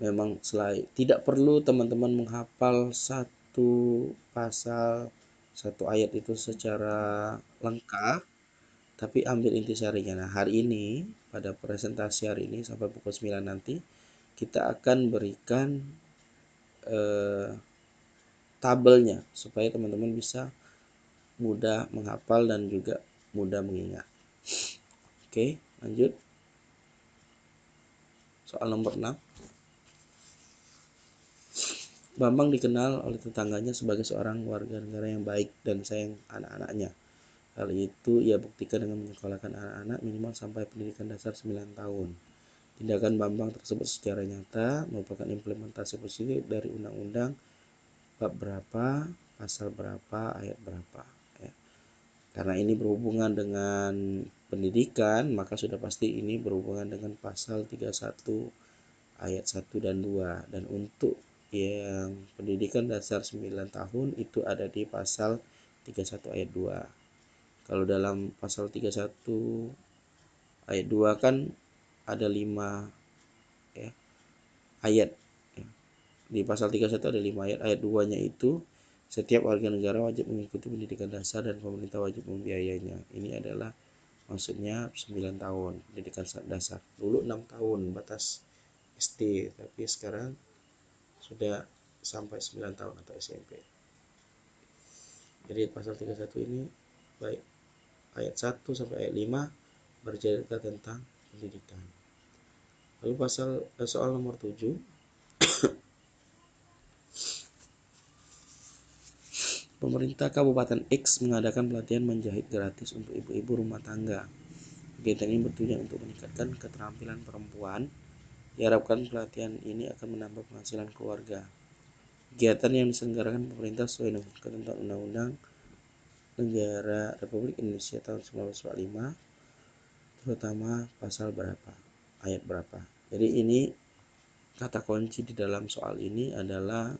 memang tidak perlu teman-teman menghafal satu pasal, satu ayat itu secara lengkap, tapi ambil intisarinya. Nah, hari ini pada presentasi hari ini sampai pukul 9 nanti kita akan berikan tabelnya supaya teman-teman bisa mudah menghafal dan juga mudah mengingat. Oke, lanjut. Soal nomor 6. Bambang dikenal oleh tetangganya sebagai seorang warga negara yang baik dan sayang anak-anaknya. Hal itu ia buktikan dengan menyekolahkan anak-anak minimal sampai pendidikan dasar 9 tahun. Tindakan Bambang tersebut secara nyata merupakan implementasi positif dari undang-undang bab berapa, pasal berapa, ayat berapa ya. Karena ini berhubungan dengan pendidikan, maka sudah pasti ini berhubungan dengan pasal 31 ayat 1 dan 2. Dan untuk yang pendidikan dasar 9 tahun itu ada di pasal 31 ayat 2. Kalau dalam pasal 31 ayat 2 kan ada 5 ayat. Di pasal 31 ada 5 ayat. Ayat 2-nya itu Setiap warga negara wajib mengikuti pendidikan dasar dan pemerintah wajib membiayainya. Ini adalah maksudnya 9 tahun pendidikan dasar. Dulu 6 tahun batas SD, tapi sekarang sudah sampai 9 tahun atau SMP. Jadi pasal 31 ini baik ayat 1 sampai ayat 5 bercerita tentang pendidikan. Lalu soal nomor 7, pemerintah Kabupaten X mengadakan pelatihan menjahit gratis untuk ibu-ibu rumah tangga. Kegiatan ini bertujuan untuk meningkatkan keterampilan perempuan. Diharapkan pelatihan ini akan menambah penghasilan keluarga. Kegiatan yang diselenggarakan pemerintah sesuai dengan ketentuan Undang-Undang Negara Republik Indonesia tahun 1945, terutama pasal berapa, ayat berapa. Jadi ini kata kunci di dalam soal ini adalah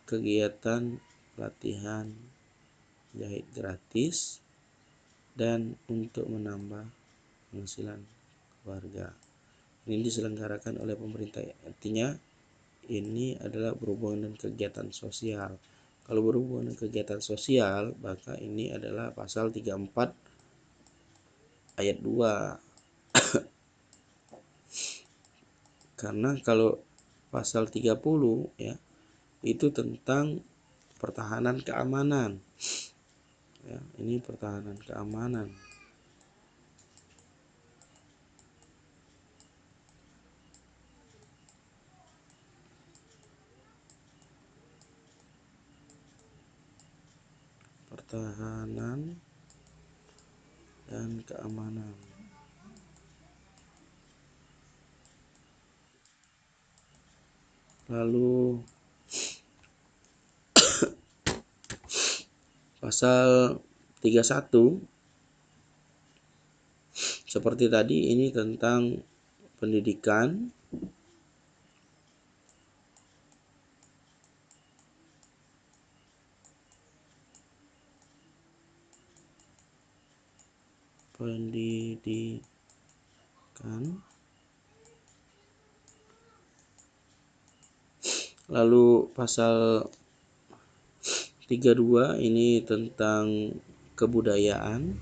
kegiatan pelatihan jahit gratis dan untuk menambah penghasilan keluarga. Ini diselenggarakan oleh pemerintah, artinya ini adalah berhubungan dengan kegiatan sosial. Kalau berhubungan dengan kegiatan sosial, maka ini adalah pasal 34 ayat 2. Karena kalau pasal 30 ya, itu tentang pertahanan keamanan. Ya, ini pertahanan keamanan. Pertahanan dan keamanan. Lalu pasal 31 seperti tadi, ini tentang pendidikan. Lalu pasal 32 ini tentang kebudayaan.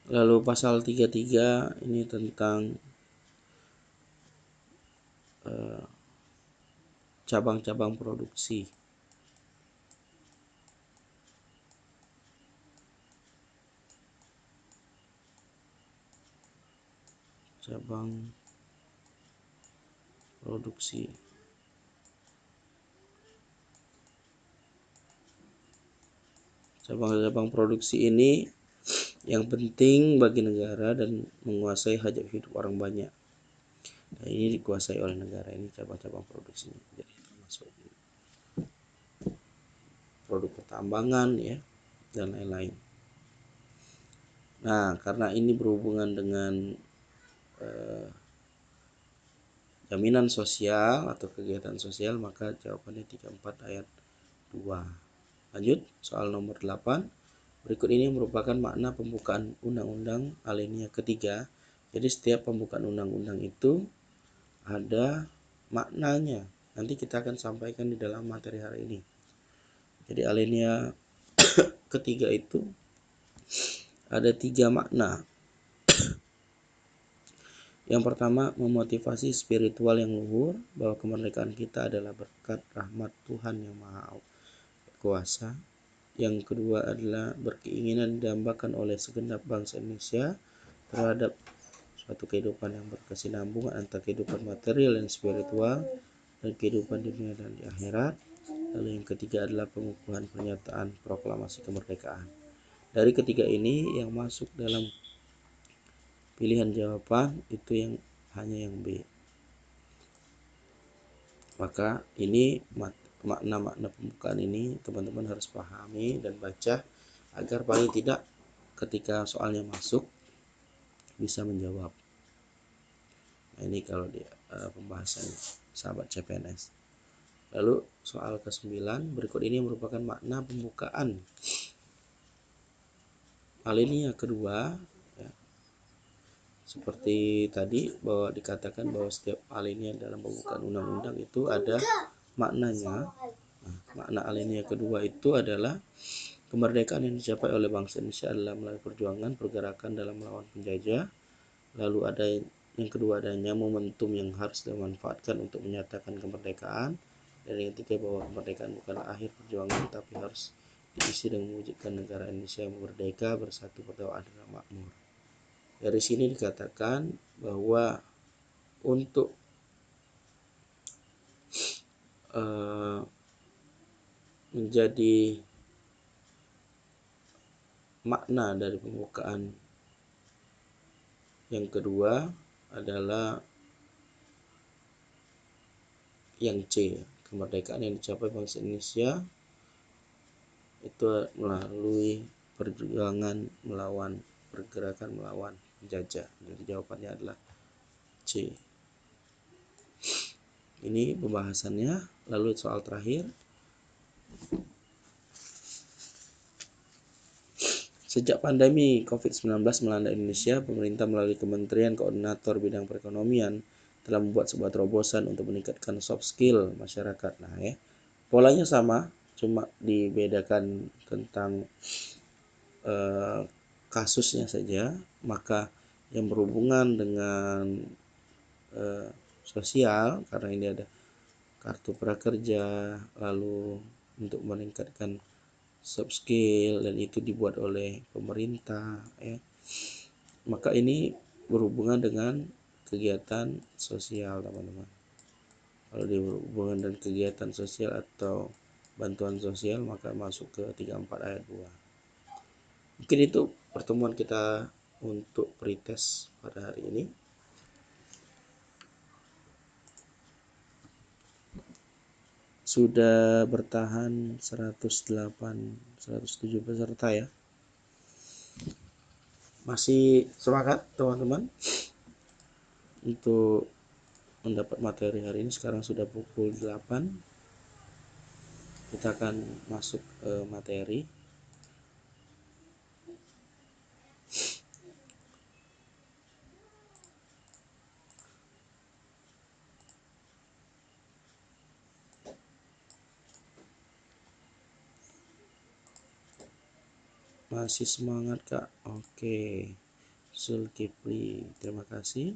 Lalu pasal 33 ini tentang cabang-cabang produksi. Cabang produksi. Cabang-cabang produksi ini yang penting bagi negara dan menguasai hajat hidup orang banyak. Nah, ini dikuasai oleh negara, ini cabang-cabang produksinya. Jadi termasuk produk pertambangan ya dan lain-lain. Nah, karena ini berhubungan dengan jaminan sosial atau kegiatan sosial, maka jawabannya 34 ayat 2. Lanjut, soal nomor 8. Berikut ini merupakan makna pembukaan undang-undang alinea ketiga. Jadi setiap pembukaan undang-undang itu ada maknanya. Nanti kita akan sampaikan di dalam materi hari ini. Jadi alinea ketiga itu ada 3 makna. Yang pertama, memotivasi spiritual yang luhur, bahwa kemerdekaan kita adalah berkat rahmat Tuhan yang Maha Kuasa. Yang kedua adalah berkeinginan didambakan oleh segenap bangsa Indonesia terhadap suatu kehidupan yang berkesinambungan antara kehidupan material dan spiritual dan kehidupan dunia dan di akhirat. Lalu yang ketiga adalah pengukuhan pernyataan proklamasi kemerdekaan. Dari ketiga ini yang masuk dalam pilihan jawaban itu hanya yang B. Maka ini makna-makna pembukaan ini teman-teman harus pahami dan baca agar paling tidak ketika soalnya masuk bisa menjawab. Nah, ini kalau di pembahasan sahabat CPNS. Lalu soal ke-9, berikut ini merupakan makna pembukaan alinea kedua, ya. Seperti tadi bahwa dikatakan bahwa setiap alinea dalam pembukaan undang-undang itu ada maknanya. Nah, makna alinea kedua itu adalah kemerdekaan yang dicapai oleh bangsa Indonesia adalah melalui perjuangan pergerakan dalam melawan penjajah. Lalu ada yang kedua, adanya momentum yang harus dimanfaatkan untuk menyatakan kemerdekaan. Dan yang ketiga, bahwa kemerdekaan bukanlah akhir perjuangan tapi harus diisi dengan mewujudkan negara Indonesia yang merdeka, bersatu, berdaulat dan makmur. Dari sini dikatakan bahwa untuk menjadi makna dari pembukaan yang kedua adalah yang C, kemerdekaan yang dicapai bangsa Indonesia itu melalui perjuangan melawan pergerakan melawan penjajah. Jadi jawabannya adalah C. Ini pembahasannya. Lalu soal terakhir. Sejak pandemi COVID-19 melanda Indonesia, pemerintah melalui Kementerian Koordinator Bidang Perekonomian telah membuat sebuah terobosan untuk meningkatkan soft skill masyarakat. Nah, ya, polanya sama, cuma dibedakan tentang kasusnya saja. Maka yang berhubungan dengan sosial, karena ini ada kartu prakerja, lalu untuk meningkatkan soft skill, dan itu dibuat oleh pemerintah, ya. Maka ini berhubungan dengan kegiatan sosial, teman-teman. Kalau dihubungan dengan kegiatan sosial atau bantuan sosial, maka masuk ke 34 ayat 2. Mungkin itu pertemuan kita untuk pretest pada hari ini. Sudah bertahan 107 peserta, ya. Masih semangat, teman-teman, untuk mendapat materi hari ini. Sekarang sudah pukul 8. Kita akan masuk ke materi. Masih semangat, Kak? Oke. Zulkifli, terima kasih.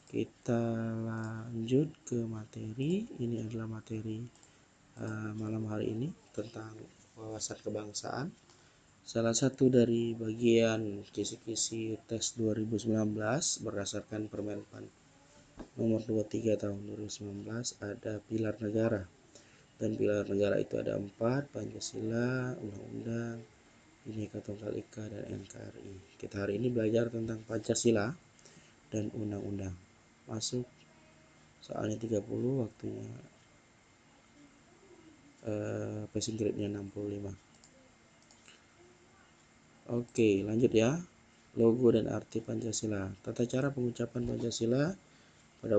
Kita lanjut ke materi. Ini adalah materi malam hari ini tentang wawasan kebangsaan. Salah satu dari bagian kisi-kisi tes 2019 berdasarkan Permenpan nomor 23 tahun 2019 ada pilar negara. Dan pilar negara itu ada 4, Pancasila, Undang-Undang, Bhinneka Tunggal Ika, dan NKRI. Kita hari ini belajar tentang Pancasila dan Undang-Undang. Masuk soalnya 30, waktunya passing grade-nya 65. Oke, lanjut ya. Logo dan arti Pancasila. Tata cara pengucapan Pancasila pada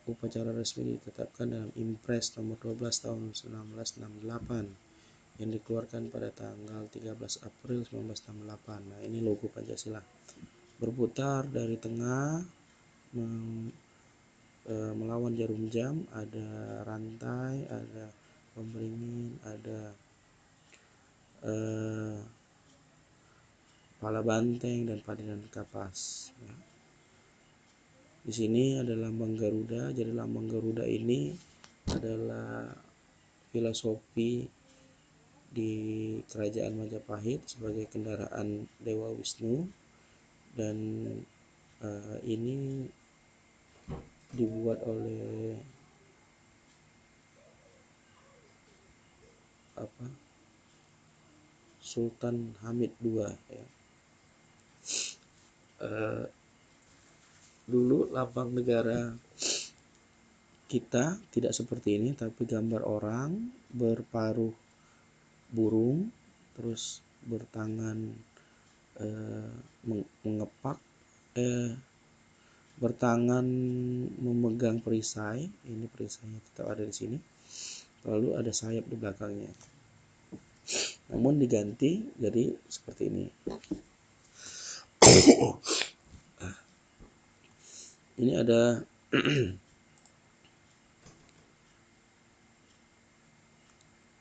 upacara resmi ditetapkan dalam Impres nomor 12 tahun 1968 yang dikeluarkan pada tanggal 13 April 1968. Nah, ini logo Pancasila. Berputar dari tengah melawan jarum jam, ada rantai, ada pemberingin, ada kepala banteng dan padinan kapas, ya. Di sini ada lambang Garuda. Jadi lambang Garuda ini adalah filosofi di Kerajaan Majapahit sebagai kendaraan Dewa Wisnu, dan ini dibuat oleh Sultan Hamid II, ya. Dulu lambang negara kita tidak seperti ini, tapi gambar orang berparuh burung, terus bertangan mengepak bertangan memegang perisai. Ini perisainya tetap ada di sini. Lalu ada sayap di belakangnya. Namun diganti jadi seperti ini. Ini ada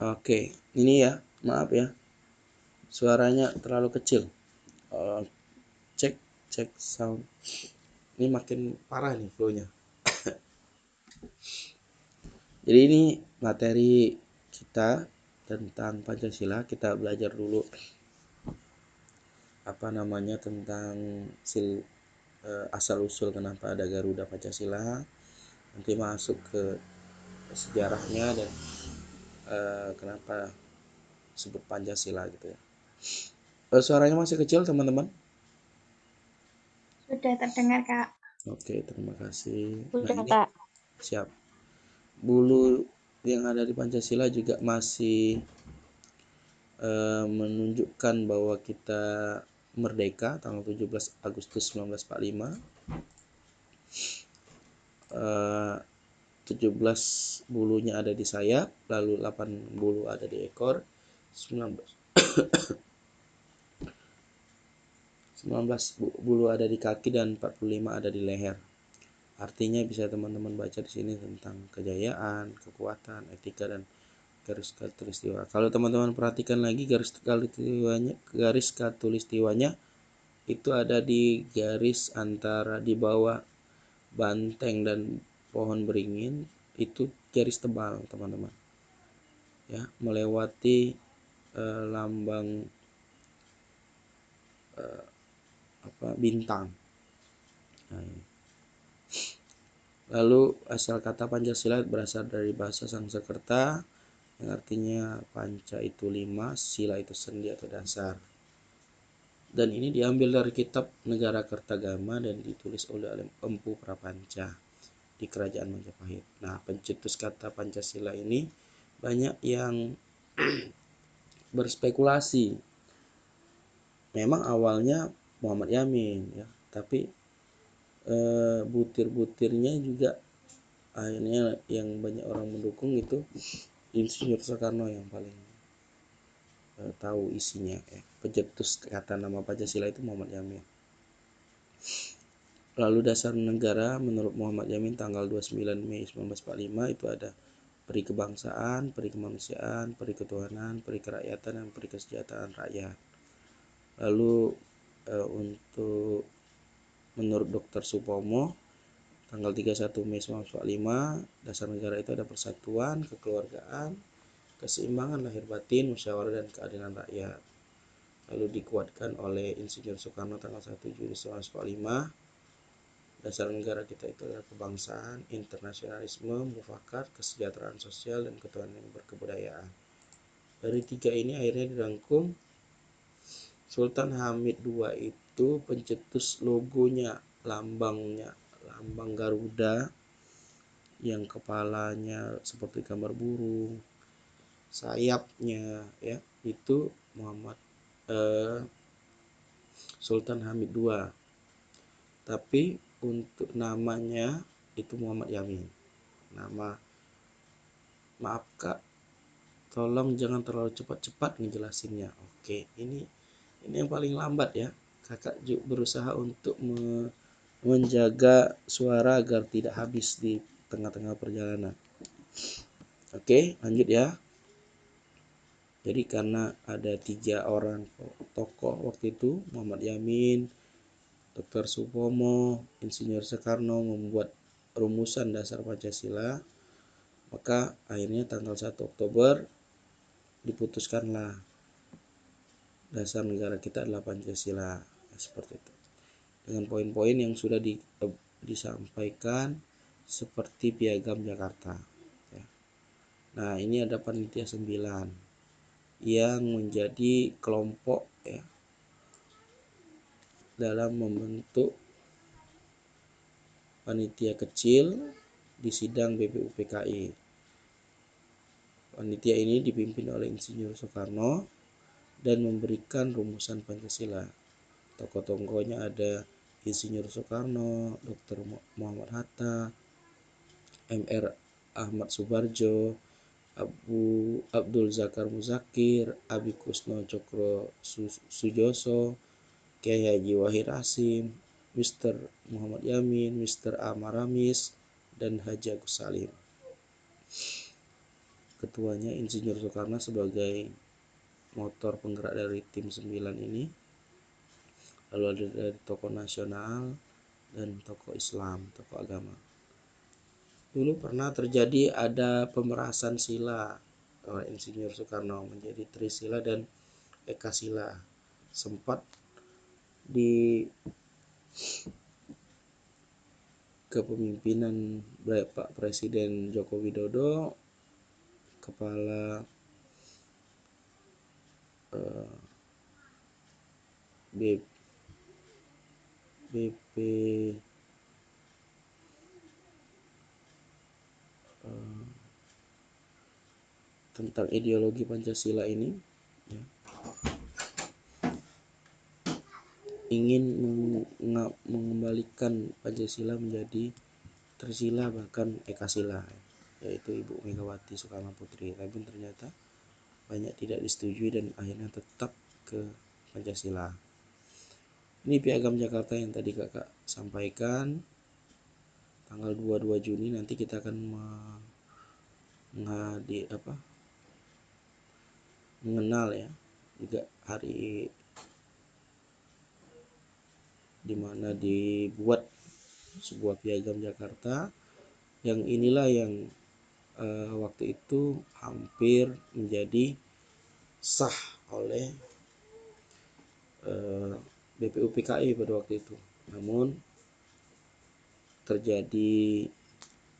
Oke, ini ya, maaf ya, suaranya terlalu kecil. Cek sound. Ini makin parah nih flow-nya. Jadi ini materi kita tentang Pancasila. Kita belajar dulu apa namanya tentang asal usul kenapa ada Garuda Pancasila. Nanti masuk ke sejarahnya dan kenapa sebut Pancasila gitu ya. Suaranya masih kecil teman-teman? Sudah terdengar, Kak. Oke, terima kasih. Nah, Sudah, ini Kak. siap. Bulu yang ada di Pancasila juga masih menunjukkan bahwa kita merdeka tanggal 17 Agustus 1945. 17 bulunya ada di sayap, lalu 8 bulu ada di ekor, 19 bulu ada di kaki dan 45 ada di leher. Artinya bisa teman-teman baca di sini tentang kejayaan, kekuatan, etika dan garis khatulistiwa. Kalau teman-teman perhatikan lagi garis khatulistiwanya itu ada di garis antara di bawah banteng dan pohon beringin, itu garis tebal teman-teman. Ya, melewati lambang bintang. Nah, ini. Lalu asal kata Pancasila berasal dari bahasa Sanskerta yang artinya panca itu 5, sila itu sendi atau dasar. Dan ini diambil dari kitab Negara Kertagama dan ditulis oleh Empu Prapanca di Kerajaan Majapahit. Nah, pencetus kata Pancasila ini banyak yang berspekulasi. Memang awalnya Muhammad Yamin ya, tapi butir-butirnya juga akhirnya yang banyak orang mendukung itu Insinyur Soekarno yang paling tahu isinya ya. Pencetus kata nama Pancasila itu Muhammad Yamin. Lalu dasar negara menurut Muhammad Yamin tanggal 29 Mei 1945 itu ada peri kebangsaan, peri kemanusiaan, peri ketuhanan, peri kerakyatan, dan peri kesejahteraan rakyat. Lalu untuk menurut Dr. Supomo tanggal 31 Mei 1945 dasar negara itu ada persatuan, kekeluargaan, keseimbangan lahir batin, musyawarah dan keadilan rakyat. Lalu dikuatkan oleh Insinyur Soekarno tanggal 1 Juli 1945. Dasar negara kita itu adalah kebangsaan, internasionalisme, mufakat, kesejahteraan sosial, dan ketuhanan yang berkebudayaan. Dari tiga ini akhirnya dirangkum. Sultan Hamid II itu pencetus logonya, lambang Garuda yang kepalanya seperti gambar burung, sayapnya ya itu Sultan Hamid II. Tapi untuk namanya itu Muhammad Yamin. Maaf Kak, tolong jangan terlalu cepat-cepat ngejelasinnya. Oke, ini yang paling lambat ya. Kakak juga berusaha untuk menjaga suara agar tidak habis di tengah-tengah perjalanan. Oke, lanjut ya. Jadi karena ada 3 orang tokoh waktu itu, Muhammad Yamin, Dr. Supomo, Insinyur Soekarno membuat rumusan dasar Pancasila, maka akhirnya tanggal 1 Oktober diputuskanlah dasar negara kita adalah Pancasila. Seperti itu. Dengan poin-poin yang sudah disampaikan seperti Piagam Jakarta. Nah, ini ada panitia 9 yang menjadi kelompok ya dalam membentuk panitia kecil di sidang BPUPKI. Panitia ini dipimpin oleh Insinyur Soekarno dan memberikan rumusan Pancasila. Tokoh-tokohnya ada Insinyur Soekarno, Dr. Muhammad Hatta, Mr. Ahmad Subarjo, Abdul Zakar Muzakir, Abi Kusno Cokro Sujoso, Kiai Haji Wahid Hasim, Mr. Muhammad Yamin, Mr. Amaramis, dan Haji Agus Salim. Ketuanya Insinyur Soekarno sebagai motor penggerak dari tim 9 ini. Lalu ada dari tokoh nasional dan tokoh Islam, tokoh agama. Dulu pernah terjadi ada pemerasan sila oleh Insinyur Soekarno menjadi Trisila dan Ekasila. Sempat di kepemimpinan Pak Presiden Joko Widodo, Kepala BP tentang ideologi Pancasila ini ya, ingin mengembalikan Pancasila menjadi Trisila bahkan Ekasila, yaitu Ibu Megawati Soekarno Putri. Tapi ternyata banyak tidak disetujui dan akhirnya tetap ke Pancasila. Ini Piagam Jakarta yang tadi kakak sampaikan. Tanggal 22 Juni nanti kita akan mengenal ya juga hari dimana dibuat sebuah Piagam Jakarta yang inilah yang waktu itu hampir menjadi sah oleh BPUPKI pada waktu itu. Namun terjadi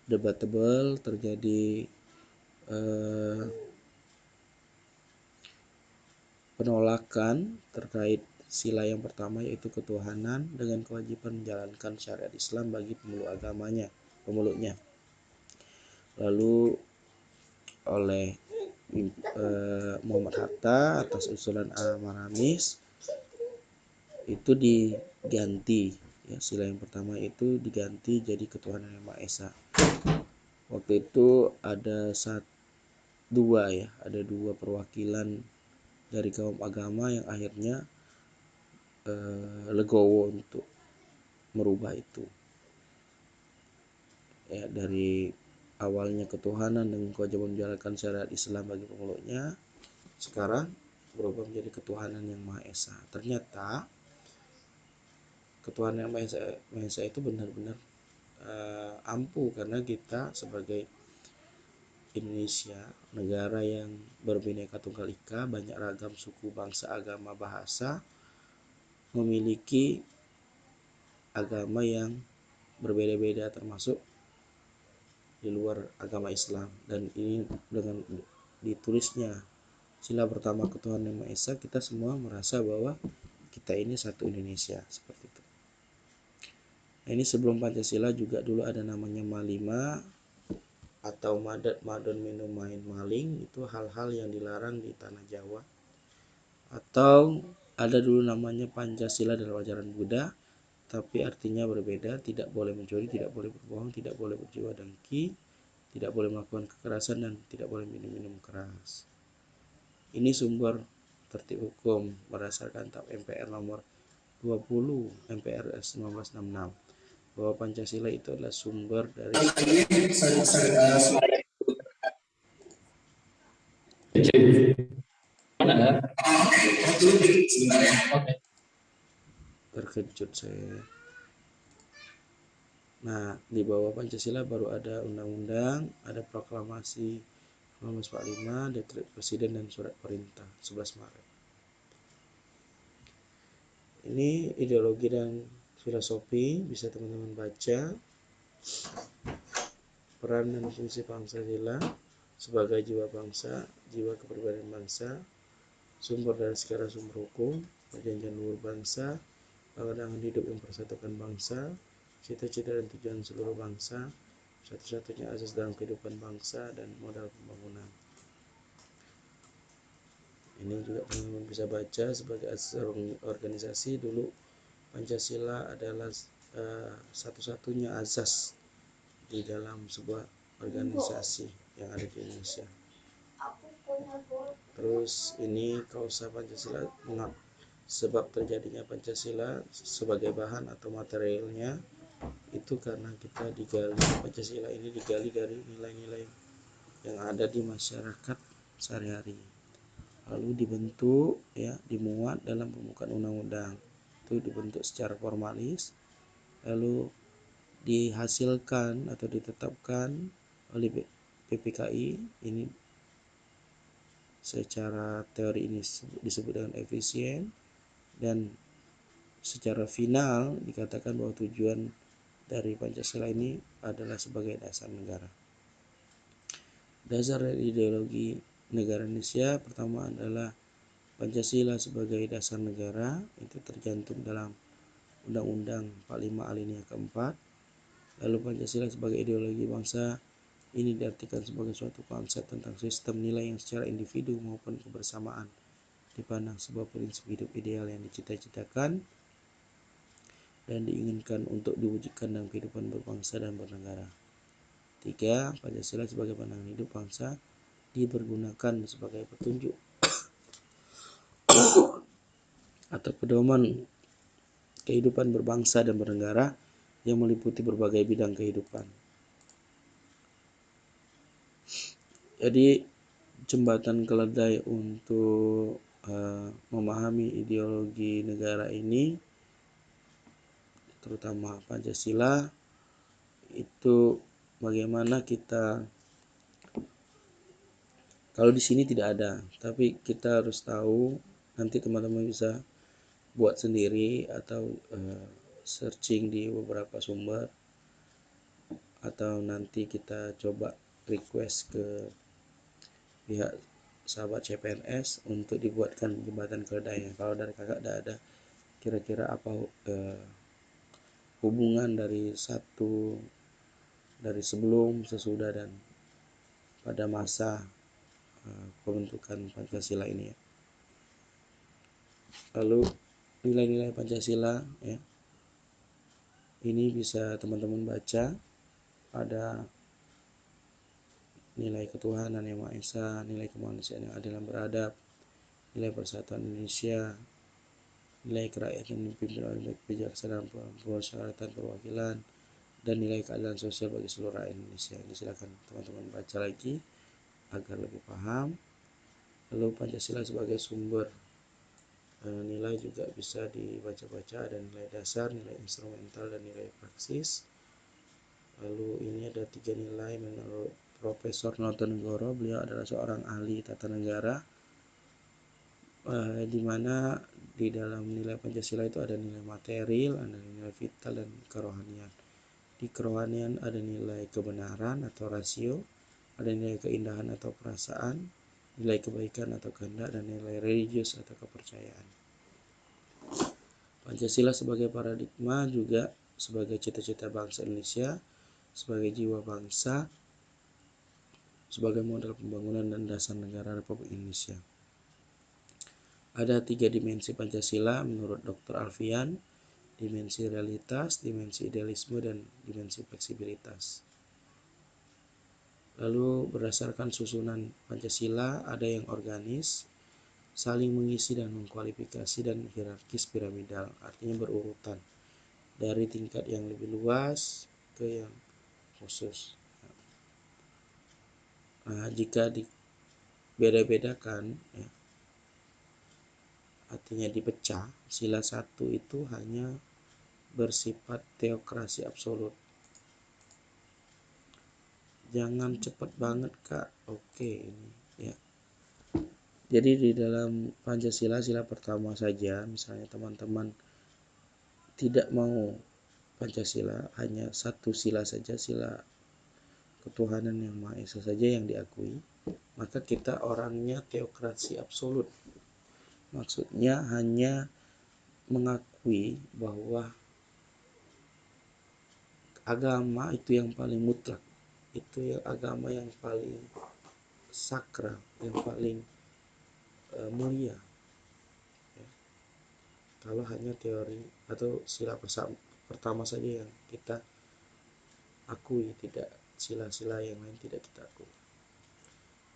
debatable, terjadi penolakan terkait sila yang pertama, yaitu ketuhanan dengan kewajiban menjalankan syariat Islam bagi pemeluknya. Lalu oleh Muhammad Hatta atas usulan Amaramis itu diganti ya, sila yang pertama itu diganti jadi ketuhanan yang Maha Esa. Waktu itu ada dua perwakilan dari kaum agama yang akhirnya legowo untuk merubah itu ya, dari awalnya ketuhanan dengan kewajiban menjalankan syariat Islam bagi pemeluknya, sekarang berubah menjadi ketuhanan yang Maha Esa. Ternyata ketuhanan yang Maha Esa itu benar-benar ampuh, karena kita sebagai Indonesia, negara yang berbineka tunggal ika, banyak ragam suku, bangsa, agama, bahasa, memiliki agama yang berbeda-beda termasuk di luar agama Islam. Dan ini dengan ditulisnya sila pertama ketuhanan yang Maha Esa, kita semua merasa bahwa kita ini satu Indonesia, seperti itu. Nah, ini sebelum Pancasila juga dulu ada namanya Malima atau Madat Madon Minum Main Maling, itu hal-hal yang dilarang di tanah Jawa. Atau ada dulu namanya Pancasila dalam ajaran Buddha, tapi artinya berbeda, tidak boleh mencuri, tidak boleh berbohong, tidak boleh berjiwa dengki, tidak boleh melakukan kekerasan, dan tidak boleh minum keras. Ini sumber tertib hukum berdasarkan TAP MPR nomor 20 MPRS 1966, bahwa Pancasila itu adalah sumber dari terkejut saya. Nah, di bawah Pancasila baru ada undang-undang, ada proklamasi 1945, dekret presiden, dan surat perintah 11 Maret. Ini ideologi dan filosofi, bisa teman-teman baca. Peran dan fungsi Pancasila sebagai jiwa bangsa, jiwa kepribadian bangsa, sumber dari segala sumber hukum, perjanjian luhur bangsa, pandangan hidup yang mempersatukan bangsa, cita-cita dan tujuan seluruh bangsa, satu-satunya asas dalam kehidupan bangsa, dan modal pembangunan. Ini juga teman-teman bisa baca sebagai asas organisasi. Dulu Pancasila adalah satu-satunya azas di dalam sebuah organisasi yang ada di Indonesia. Terus ini kausa Pancasila, sebab terjadinya Pancasila sebagai bahan atau materialnya itu karena kita digali, Pancasila ini digali dari nilai-nilai yang ada di masyarakat sehari-hari, lalu dibentuk ya, dimuat dalam pembukaan undang-undang, itu dibentuk secara formalis, lalu dihasilkan atau ditetapkan oleh PPKI ini secara teori ini disebut dengan efisien, dan secara final dikatakan bahwa tujuan dari Pancasila ini adalah sebagai dasar negara. Dasar dari ideologi negara Indonesia pertama adalah Pancasila sebagai dasar negara, itu tercantum dalam Undang-Undang 45 alinea keempat. Lalu Pancasila sebagai ideologi bangsa ini diartikan sebagai suatu konsep tentang sistem nilai yang secara individu maupun kebersamaan dipandang sebuah prinsip hidup ideal yang dicita-citakan dan diinginkan untuk diwujudkan dalam kehidupan berbangsa dan bernegara. 3. Pancasila sebagai pandangan hidup bangsa dipergunakan sebagai petunjuk atau pedoman kehidupan berbangsa dan bernegara yang meliputi berbagai bidang kehidupan. Jadi jembatan keledai untuk memahami ideologi negara ini, terutama Pancasila, itu bagaimana kita, kalau di sini tidak ada, tapi kita harus tahu, nanti teman-teman bisa buat sendiri atau searching di beberapa sumber, atau nanti kita coba request ke pihak sahabat CPNS untuk dibuatkan jembatan keledai. Kalau dari kakak tidak ada kira-kira apa hubungan dari sebelum, sesudah, dan pada masa pembentukan Pancasila ini ya. Lalu nilai-nilai Pancasila ya, ini bisa teman-teman baca, ada nilai ketuhanan yang Maha Esa, nilai kemanusiaan yang adil dan beradab, nilai persatuan Indonesia, nilai kerakyatan yang dipimpin oleh kebijaksanaan, permusyawaratan, perwakilan, dan nilai keadilan sosial bagi seluruh rakyat Indonesia. Ini silakan teman-teman baca lagi agar lebih paham. Lalu Pancasila sebagai sumber nilai juga bisa dibaca-baca, ada nilai dasar, nilai instrumental, dan nilai praksis. Lalu ini ada 3 nilai menurut Profesor Notonegoro, beliau adalah seorang ahli tata negara, di mana di dalam nilai Pancasila itu ada nilai material, ada nilai vital, dan kerohanian. Di kerohanian ada nilai kebenaran atau rasio, ada nilai keindahan atau perasaan, nilai kebaikan atau kehendak, dan nilai religius atau kepercayaan. Pancasila sebagai paradigma juga sebagai cita-cita bangsa Indonesia, sebagai jiwa bangsa, sebagai model pembangunan dan dasar negara Republik Indonesia. Ada 3 dimensi Pancasila menurut Dr. Alfian, dimensi realitas, dimensi idealisme, dan dimensi fleksibilitas. Lalu berdasarkan susunan Pancasila ada yang organis, saling mengisi dan mengkualifikasi, dan hierarkis piramidal, artinya berurutan dari tingkat yang lebih luas ke yang khusus. Nah, jika dibeda-bedakan ya, artinya dipecah, sila 1 itu hanya bersifat teokrasi absolut. Jangan cepat banget kak, oke ini ya. Jadi di dalam Pancasila sila pertama saja, misalnya teman-teman tidak mau Pancasila, hanya satu sila saja, sila ketuhanan yang Maha Esa saja yang diakui, maka kita orangnya teokrasi absolut. Maksudnya hanya mengakui bahwa agama itu yang paling mutlak, itu yang agama yang paling sakral, yang paling mulia. kalau hanya teori atau sila pertama saja yang kita akui, tidak sila-sila yang lain tidak kita akui.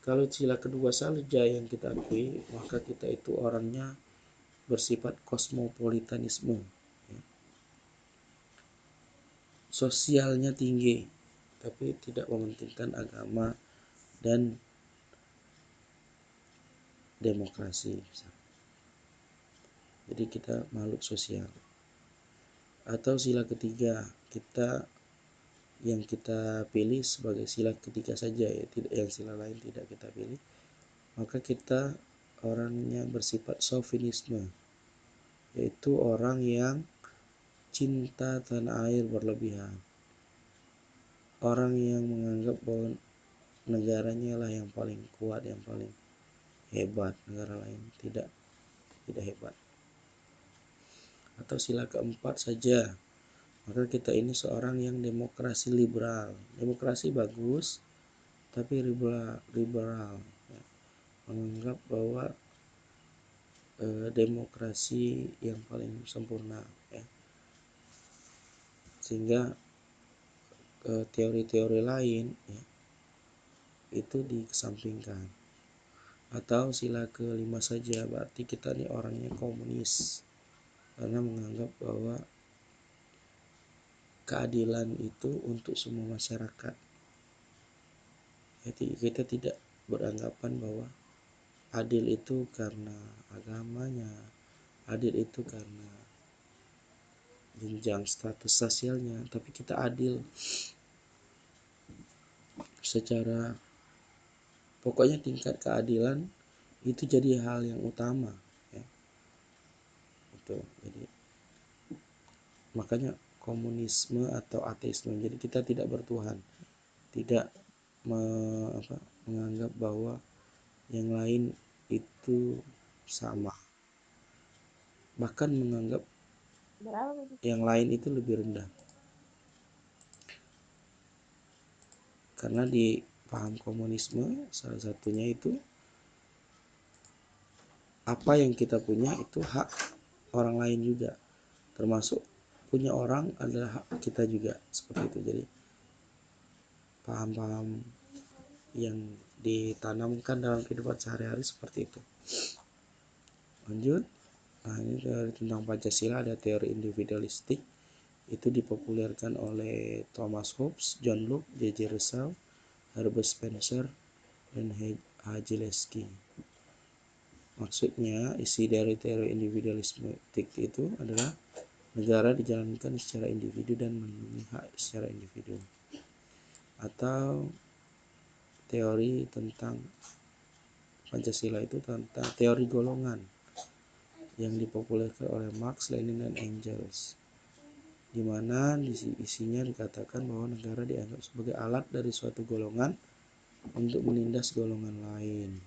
Kalau sila kedua saja yang kita akui, maka kita itu orangnya bersifat kosmopolitanisme, ya. Sosialnya tinggi, tapi tidak mementingkan agama dan demokrasi. Jadi kita makhluk sosial. Atau sila ketiga, yang kita pilih sebagai sila ketiga saja, ya, tidak yang sila lain tidak kita pilih, maka kita orangnya bersifat chauvinisme, yaitu orang yang cinta tanah air berlebihan, orang yang menganggap bahwa negaranya lah yang paling kuat, yang paling hebat, negara lain tidak hebat. Atau sila keempat saja, maka kita ini seorang yang demokrasi liberal. Demokrasi bagus, tapi liberal, ya. Menganggap bahwa demokrasi yang paling sempurna, ya. Sehingga teori-teori lain, ya, itu dikesampingkan. Atau sila kelima saja, berarti kita ini orangnya komunis, karena menganggap bahwa keadilan itu untuk semua masyarakat. Jadi kita tidak beranggapan bahwa adil itu karena agamanya, adil itu karena jenjang status sosialnya, tapi kita adil secara, pokoknya tingkat keadilan itu jadi hal yang utama, ya. Itu jadi makanya komunisme atau ateisme, jadi kita tidak bertuhan, tidak menganggap bahwa yang lain itu sama, bahkan menganggap yang lain itu lebih rendah. Karena di paham komunisme salah satunya itu apa yang kita punya itu hak orang lain juga, termasuk punya orang adalah hak kita juga, seperti itu. Jadi paham-paham yang ditanamkan dalam kehidupan sehari-hari seperti itu. Lanjut, nah ini teori tentang Pancasila, ada teori individualistik, itu dipopulerkan oleh Thomas Hobbes, John Locke, J.J. Rousseau, Herbert Spencer, dan H.G. Lessing. Maksudnya isi dari teori individualistik itu adalah negara dijalankan secara individu dan melindungi hak secara individu. Atau teori tentang Pancasila itu tentang teori golongan yang dipopulerkan oleh Marx, Lenin, dan Engels, di mana isinya dikatakan bahwa negara dianggap sebagai alat dari suatu golongan untuk menindas golongan lain.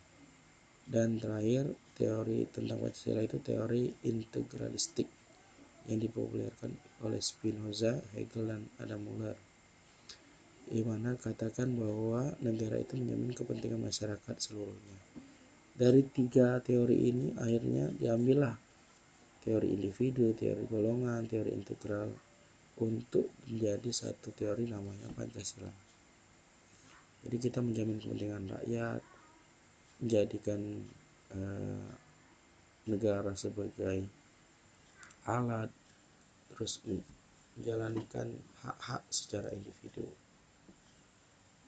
Dan terakhir, teori tentang Pancasila itu teori integralistik yang dipopulerkan oleh Spinoza, Hegel, dan Adam Muller, di mana katakan bahwa negara itu menjamin kepentingan masyarakat seluruhnya. Dari tiga teori ini akhirnya diambillah teori individu, teori golongan, teori integral untuk menjadi satu teori namanya Pancasila. Jadi kita menjamin kepentingan rakyat, menjadikan negara sebagai alat, terus menjalankan hak-hak secara individu.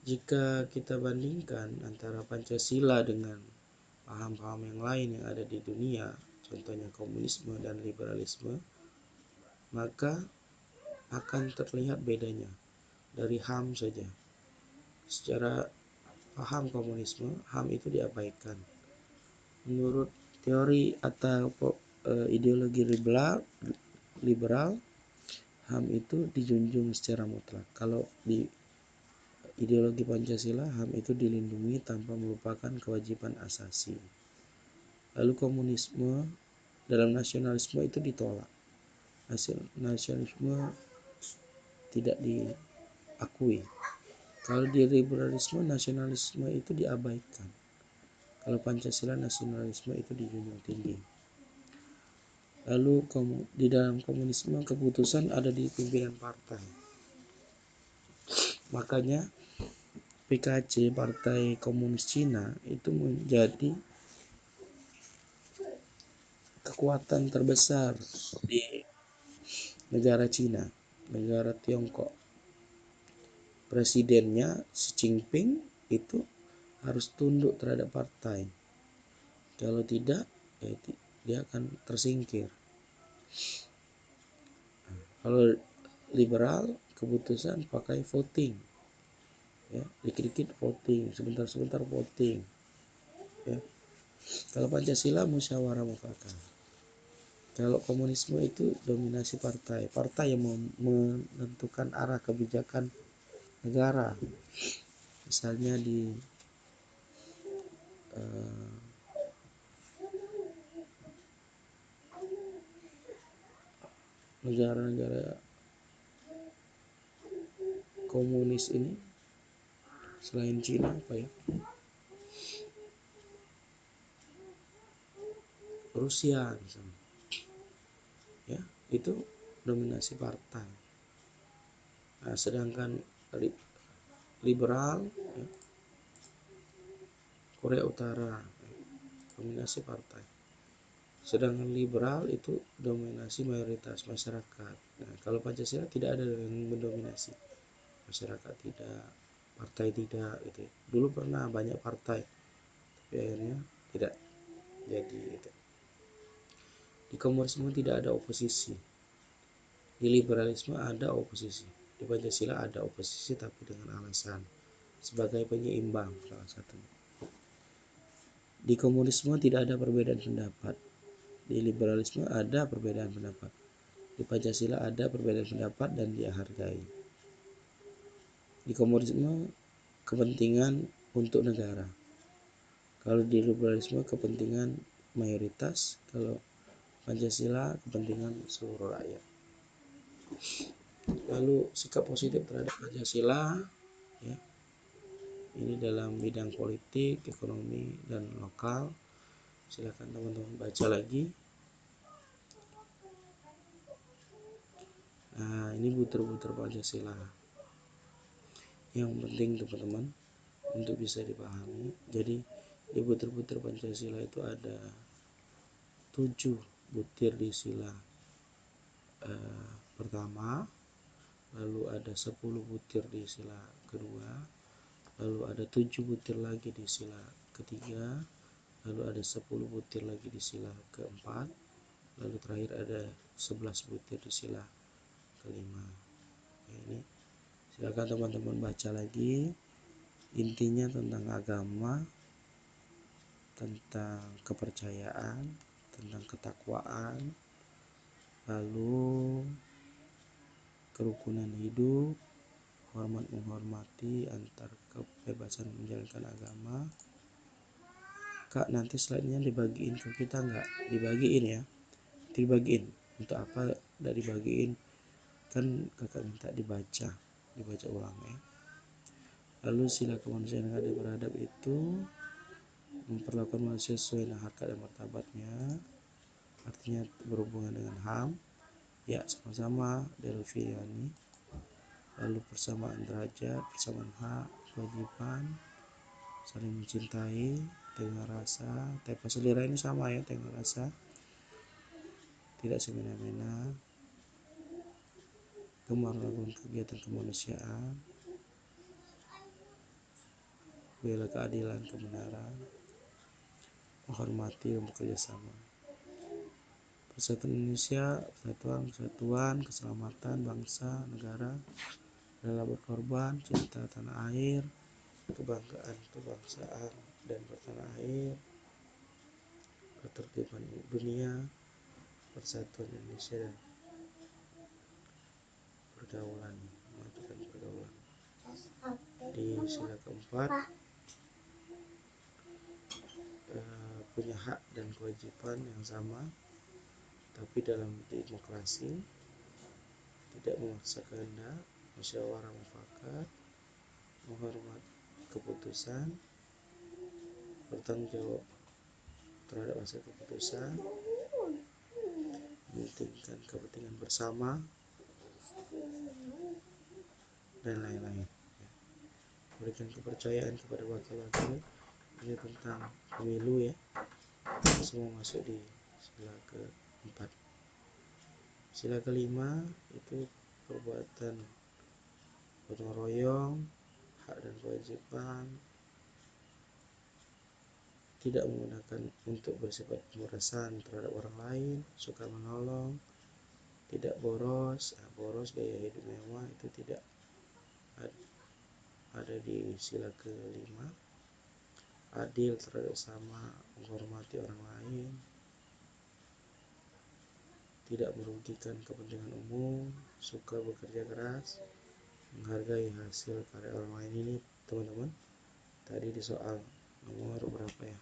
Jika kita bandingkan antara Pancasila dengan paham-paham yang lain yang ada di dunia, contohnya komunisme dan liberalisme, maka akan terlihat bedanya. Dari HAM saja, secara paham komunisme, HAM itu diabaikan. Menurut teori atau ideologi liberal, HAM itu dijunjung secara mutlak. Kalau di ideologi Pancasila, HAM itu dilindungi tanpa melupakan kewajiban asasi. Lalu komunisme dalam nasionalisme itu ditolak. Nasionalisme tidak diakui. Kalau di liberalisme, nasionalisme itu diabaikan. Kalau Pancasila, nasionalisme itu dijunjung tinggi. Lalu di dalam komunisme keputusan ada di pimpinan partai. Makanya PKC, Partai Komunis Cina, itu menjadi kekuatan terbesar di negara Cina, negara Tiongkok. Presidennya Xi Jinping itu harus tunduk terhadap partai. Kalau tidak, ya dia akan tersingkir. Kalau liberal, keputusan pakai voting, ya, dikit-dikit voting, sebentar-sebentar voting, ya. Kalau Pancasila musyawarah mufakat. Kalau komunisme itu dominasi partai, partai yang menentukan arah kebijakan negara. Misalnya di negara-negara komunis ini selain Cina apa ya? Rusia misalnya. Ya, itu dominasi partai. Nah, sedangkan liberal, ya, Korea Utara, ya, dominasi partai. Sedangkan liberal itu dominasi mayoritas masyarakat. Nah, kalau Pancasila tidak ada yang mendominasi. Masyarakat tidak, partai tidak, gitu. Dulu pernah banyak partai, tapi akhirnya tidak jadi gitu. Di komunisme tidak ada oposisi. Di liberalisme ada oposisi. Di Pancasila ada oposisi tapi dengan alasan sebagai penyeimbang salah satunya. Di komunisme tidak ada perbedaan pendapat. Di liberalisme ada perbedaan pendapat. Di Pancasila ada perbedaan pendapat dan dihargai. Di komunisme kepentingan untuk negara. Kalau di liberalisme kepentingan mayoritas, kalau Pancasila kepentingan seluruh rakyat. Lalu sikap positif terhadap Pancasila, ya, ini dalam bidang politik, ekonomi, dan lokal. Silakan teman-teman baca lagi. Nah, ini butir-butir Pancasila. Yang penting teman-teman untuk bisa dipahami. Jadi di butir-butir Pancasila itu ada 7 butir di sila pertama, lalu ada 10 butir di sila kedua, lalu ada 7 butir lagi di sila ketiga, lalu ada 10 butir lagi di sila keempat, lalu terakhir ada 11 butir di sila kelima. Nah, ini silakan teman-teman baca lagi. Intinya tentang agama, tentang kepercayaan, tentang ketakwaan, lalu kerukunan hidup, hormat menghormati antar kebebasan menjalankan agama. Kak, nanti slide-nya dibagiin ke kita nggak? Dibagiin ya, dibagiin. Untuk apa tidak dibagiin? Kan kakak minta dibaca ulang ya. Lalu sila kemanusiaan yang adil beradab itu memperlakukan manusia sesuai dengan harkat dan martabatnya, artinya berhubungan dengan HAM, ya sama-sama Delviani. Lalu persamaan derajat, persamaan hak, kewajiban, saling mencintai, tengah rasa, tanpa selera ini sama ya, tengah rasa, tidak semena-mena, gemar melakukan kegiatan kemanusiaan, bela keadilan kebenaran, menghormati dan bekerja sama. Persatuan Indonesia, kesatuan, keselamatan bangsa, negara, rela berkorban, cinta tanah air, kebanggaan kebangsaan dan bertanah air, ketertiban dunia, persatuan Indonesia dan pergaulan, memajukan pergaulan. Di sila keempat, punya hak dan kewajiban yang sama, tapi dalam demokrasi, tidak memaksa kehendak, musyawarah mufakat, menghormat keputusan, bertanggung jawab terhadap hasil keputusan, mementingkan kepentingan bersama, dan lain-lain. Berikan kepercayaan kepada wakil-wakil. Ini tentang pemilu ya. Semua masuk di sila keempat. Sila kelima itu perbuatan gotong royong, hak dan kewajiban, tidak menggunakan untuk bersifat pemerasan terhadap orang lain, suka menolong, tidak boros. Boros gaya hidup mewah itu tidak ada di sila kelima. Adil terhadap sama, menghormati orang lain, tidak merugikan kepentingan umum, suka bekerja keras, menghargai hasil karya orang lain. Ini teman-teman tadi di soal nomor berapa ya,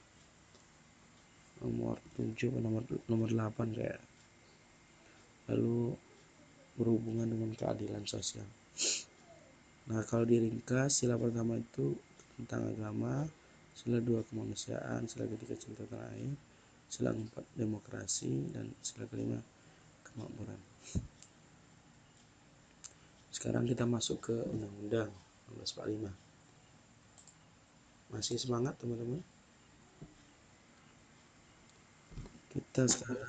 nomor 7 nomor 8 kayak. Lalu berhubungan dengan keadilan sosial. Nah, kalau diringkas, sila pertama itu tentang agama, sila 2 kemanusiaan, sila ketiga cinta tanah air, sila 4 demokrasi, dan sila kelima kemakmuran. Sekarang kita masuk ke Undang-Undang 1945. Masih semangat teman-teman? Kita sekarang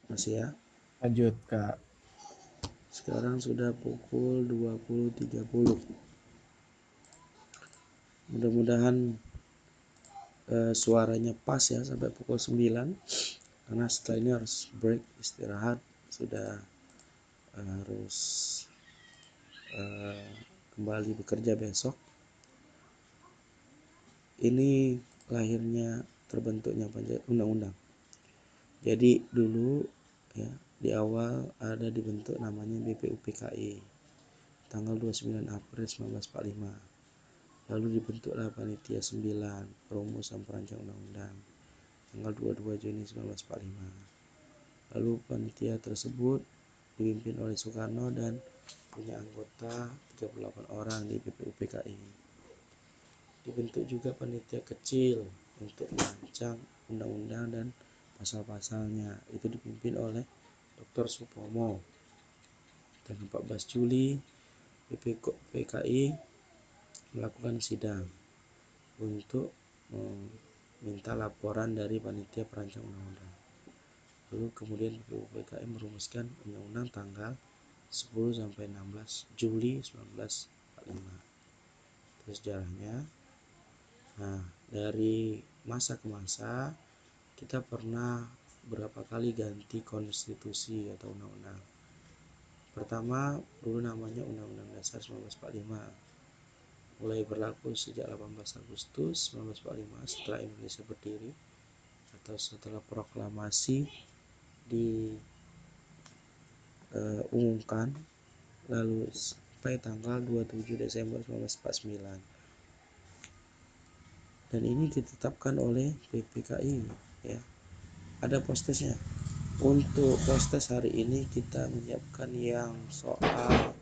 masih ya? Lanjut Kak. Sekarang sudah pukul 20.30. Mudah-mudahan suaranya pas ya sampai pukul 9, karena setelah ini harus break, istirahat, sudah harus kembali bekerja besok. Ini lahirnya terbentuknya undang-undang. Jadi dulu ya, di awal ada dibentuk namanya BPUPKI tanggal 29 April 1945. Lalu dibentuklah panitia 9 perumusan perancang undang-undang tanggal 22 Juni 1945. Lalu panitia tersebut dipimpin oleh Soekarno dan punya anggota 38 orang di BPUPKI. Dibentuk juga panitia kecil untuk merancang undang-undang dan pasal-pasalnya. Itu dipimpin oleh Dr. Supomo. Tanggal 14 Juli BPUPKI melakukan sidang untuk meminta laporan dari panitia perancang undang-undang. Lalu kemudian BPUPKI merumuskan undang-undang tanggal 10 sampai 16 Juli 1945. Terus sejarahnya. Nah, dari masa ke masa kita pernah berapa kali ganti konstitusi atau undang-undang. Pertama dulu namanya Undang-Undang Dasar 1945. Mulai berlaku sejak 18 Agustus 1945 setelah Indonesia berdiri atau setelah proklamasi diumumkan, lalu sampai tanggal 27 Desember 1949. Dan ini ditetapkan oleh BPKI ya. Ada postesnya. Untuk postes hari ini kita menyiapkan yang soal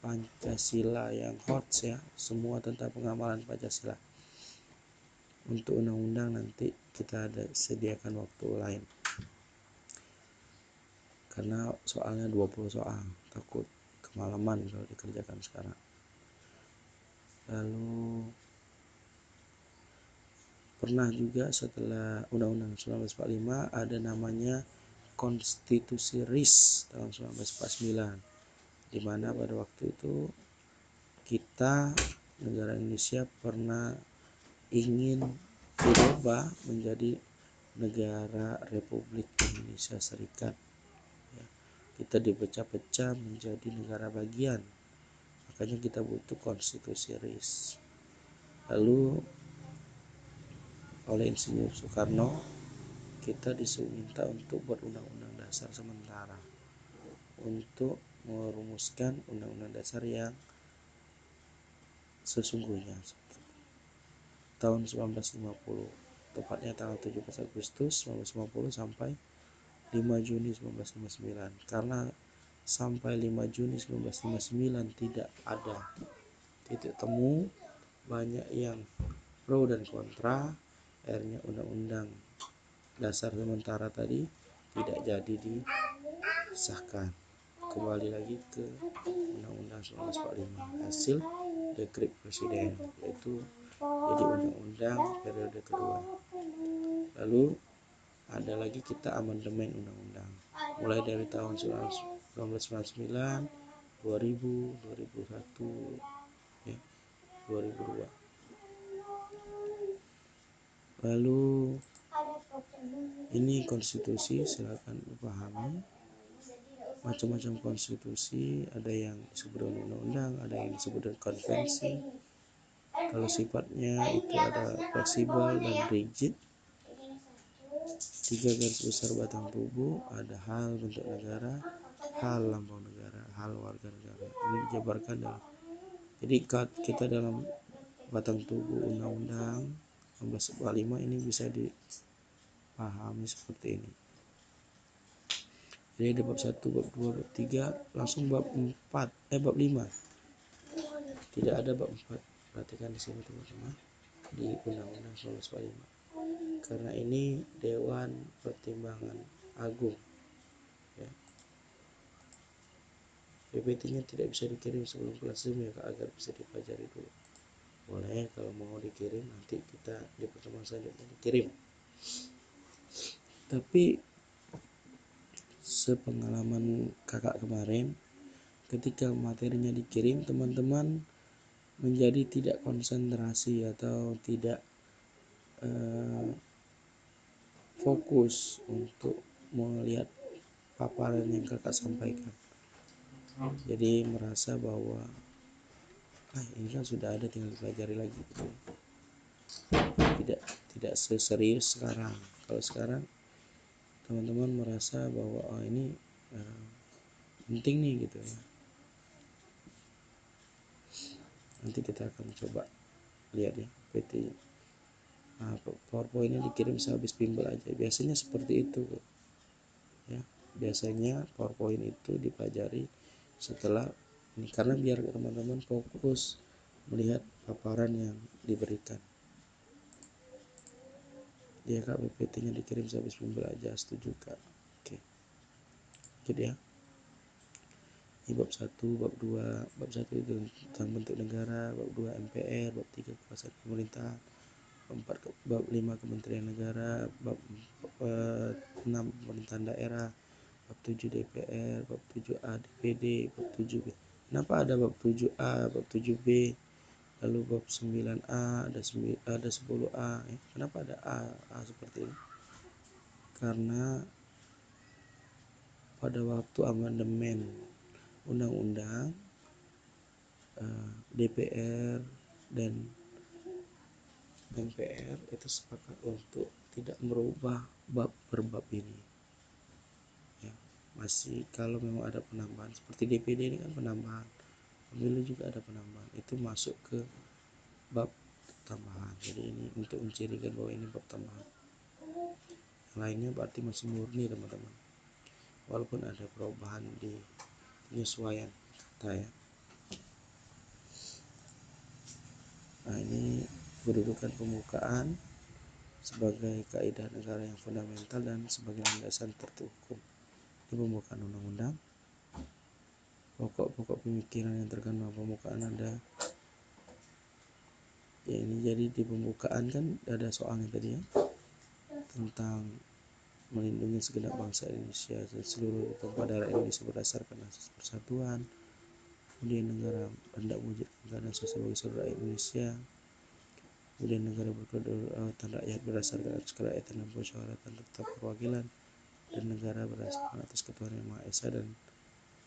Pancasila yang hot ya, semua tentang pengamalan Pancasila. Untuk undang-undang nanti kita ada sediakan waktu lain, karena soalnya 20 soal, takut kemalaman kalau dikerjakan sekarang. Lalu pernah juga setelah Undang-Undang 1945 ada namanya Konstitusi RIS tahun 1949, di mana pada waktu itu kita negara Indonesia pernah ingin dirubah menjadi negara Republik Indonesia Serikat ya. Kita dipecah-pecah menjadi negara bagian, makanya kita butuh konstitusi RIS. Lalu oleh Insinyur Soekarno kita diminta untuk berundang-undang dasar sementara untuk merumuskan undang-undang dasar yang sesungguhnya tahun 1950, tepatnya tanggal 17 Agustus 1950 sampai 5 Juni 1959. Karena sampai 5 Juni 1959 tidak ada titik temu, banyak yang pro dan kontra, akhirnya undang-undang dasar sementara tadi tidak jadi disahkan. Kembali lagi ke Undang-Undang 1945, hasil dekret presiden, yaitu jadi undang-undang periode kedua. Lalu ada lagi kita amandemen undang-undang mulai dari tahun 1999, 2000, 2001, ya, 2002. Lalu ini konstitusi, silakan dipahami. Macam-macam konstitusi, ada yang disebut dengan undang-undang, ada yang disebut dengan konvensi. Kalau sifatnya itu ada fleksibel dan rigid. 3 garis besar batang tubuh, ada hal bentuk negara, hal lambang negara, hal warga negara. Ini dijabarkan dalam. Jadi kita dalam batang tubuh Undang-Undang 1945 ini bisa dipahami seperti ini. Jadi ada bab 1, bab 2, bab 3, langsung bab 4, bab 5. Tidak ada bab 4. Perhatikan di sini teman-teman, di Undang-Undang 1945. Karena ini Dewan Pertimbangan Agung, ya. PPT-nya tidak bisa dikirim sebelum kelas Zoom, ya Kak, agar bisa dipelajari dulu. Boleh kalau mau dikirim, nanti kita di pertemuan selanjutnya dikirim. Tapi sepengalaman kakak kemarin, ketika materinya dikirim, teman-teman menjadi tidak konsentrasi atau tidak fokus untuk melihat paparan yang kakak sampaikan. Jadi merasa bahwa ini kan sudah ada, tinggal dipelajari lagi gitu. Tidak seserius sekarang. Kalau sekarang teman-teman merasa bahwa ini penting nih gitu ya. Nanti kita akan coba lihat ya PT. PowerPoint-nya dikirim sehabis bimbel aja. Biasanya seperti itu, ya. Biasanya PowerPoint itu dipelajari setelah ini, karena biar teman-teman fokus melihat paparan yang diberikan. Ya Kak, PPT-nya dikirim sehabis bimbel aja, setuju Kak. Oke. Gitu ya. Ini bab 1, bab 2. Bab 1 itu tentang bentuk negara, bab 2 MPR, bab 3 kekuasaan pemerintah, bab 5 Kementerian Negara, bab 6 pemerintahan daerah, bab 7 DPR, bab 7A DPD, bab 7B. Kenapa ada bab 7A, bab 7B, lalu bab 9A, ada 10A, ya. Kenapa ada A seperti ini? Karena pada waktu amandemen undang-undang, DPR dan MPR itu sepakat untuk tidak merubah bab per bab ini, ya. Masih kalau memang ada penambahan seperti DPD ini kan penambahan, pemilu juga ada penambahan, itu masuk ke bab tambahan. Jadi ini untuk mencirikan bahwa ini bab tambahan. Yang lainnya berarti masih murni teman-teman, walaupun ada perubahan di penyesuaian kata, ya. Nah, ini kedudukan pembukaan sebagai kaidah negara yang fundamental dan sebagai landasan tertutup. Ini pembukaan undang-undang. Pokok-pokok pemikiran yang terkandung pembukaan ada. Ya, ini jadi di pembukaan kan ada soalnya tadi, ya, tentang melindungi segenap bangsa Indonesia dan seluruh tumpah darah Indonesia berdasarkan asas persatuan. Kemudian negara hendak mewujudkan keadaan sosial bagi seluruh rakyat Indonesia. Kemudian negara berkedaulatan rakyat berdasarkan atas kerakyatan dan musyawaratan tetap perwakilan, dan negara berdasarkan atas ketuhanan yang Maha Esa dan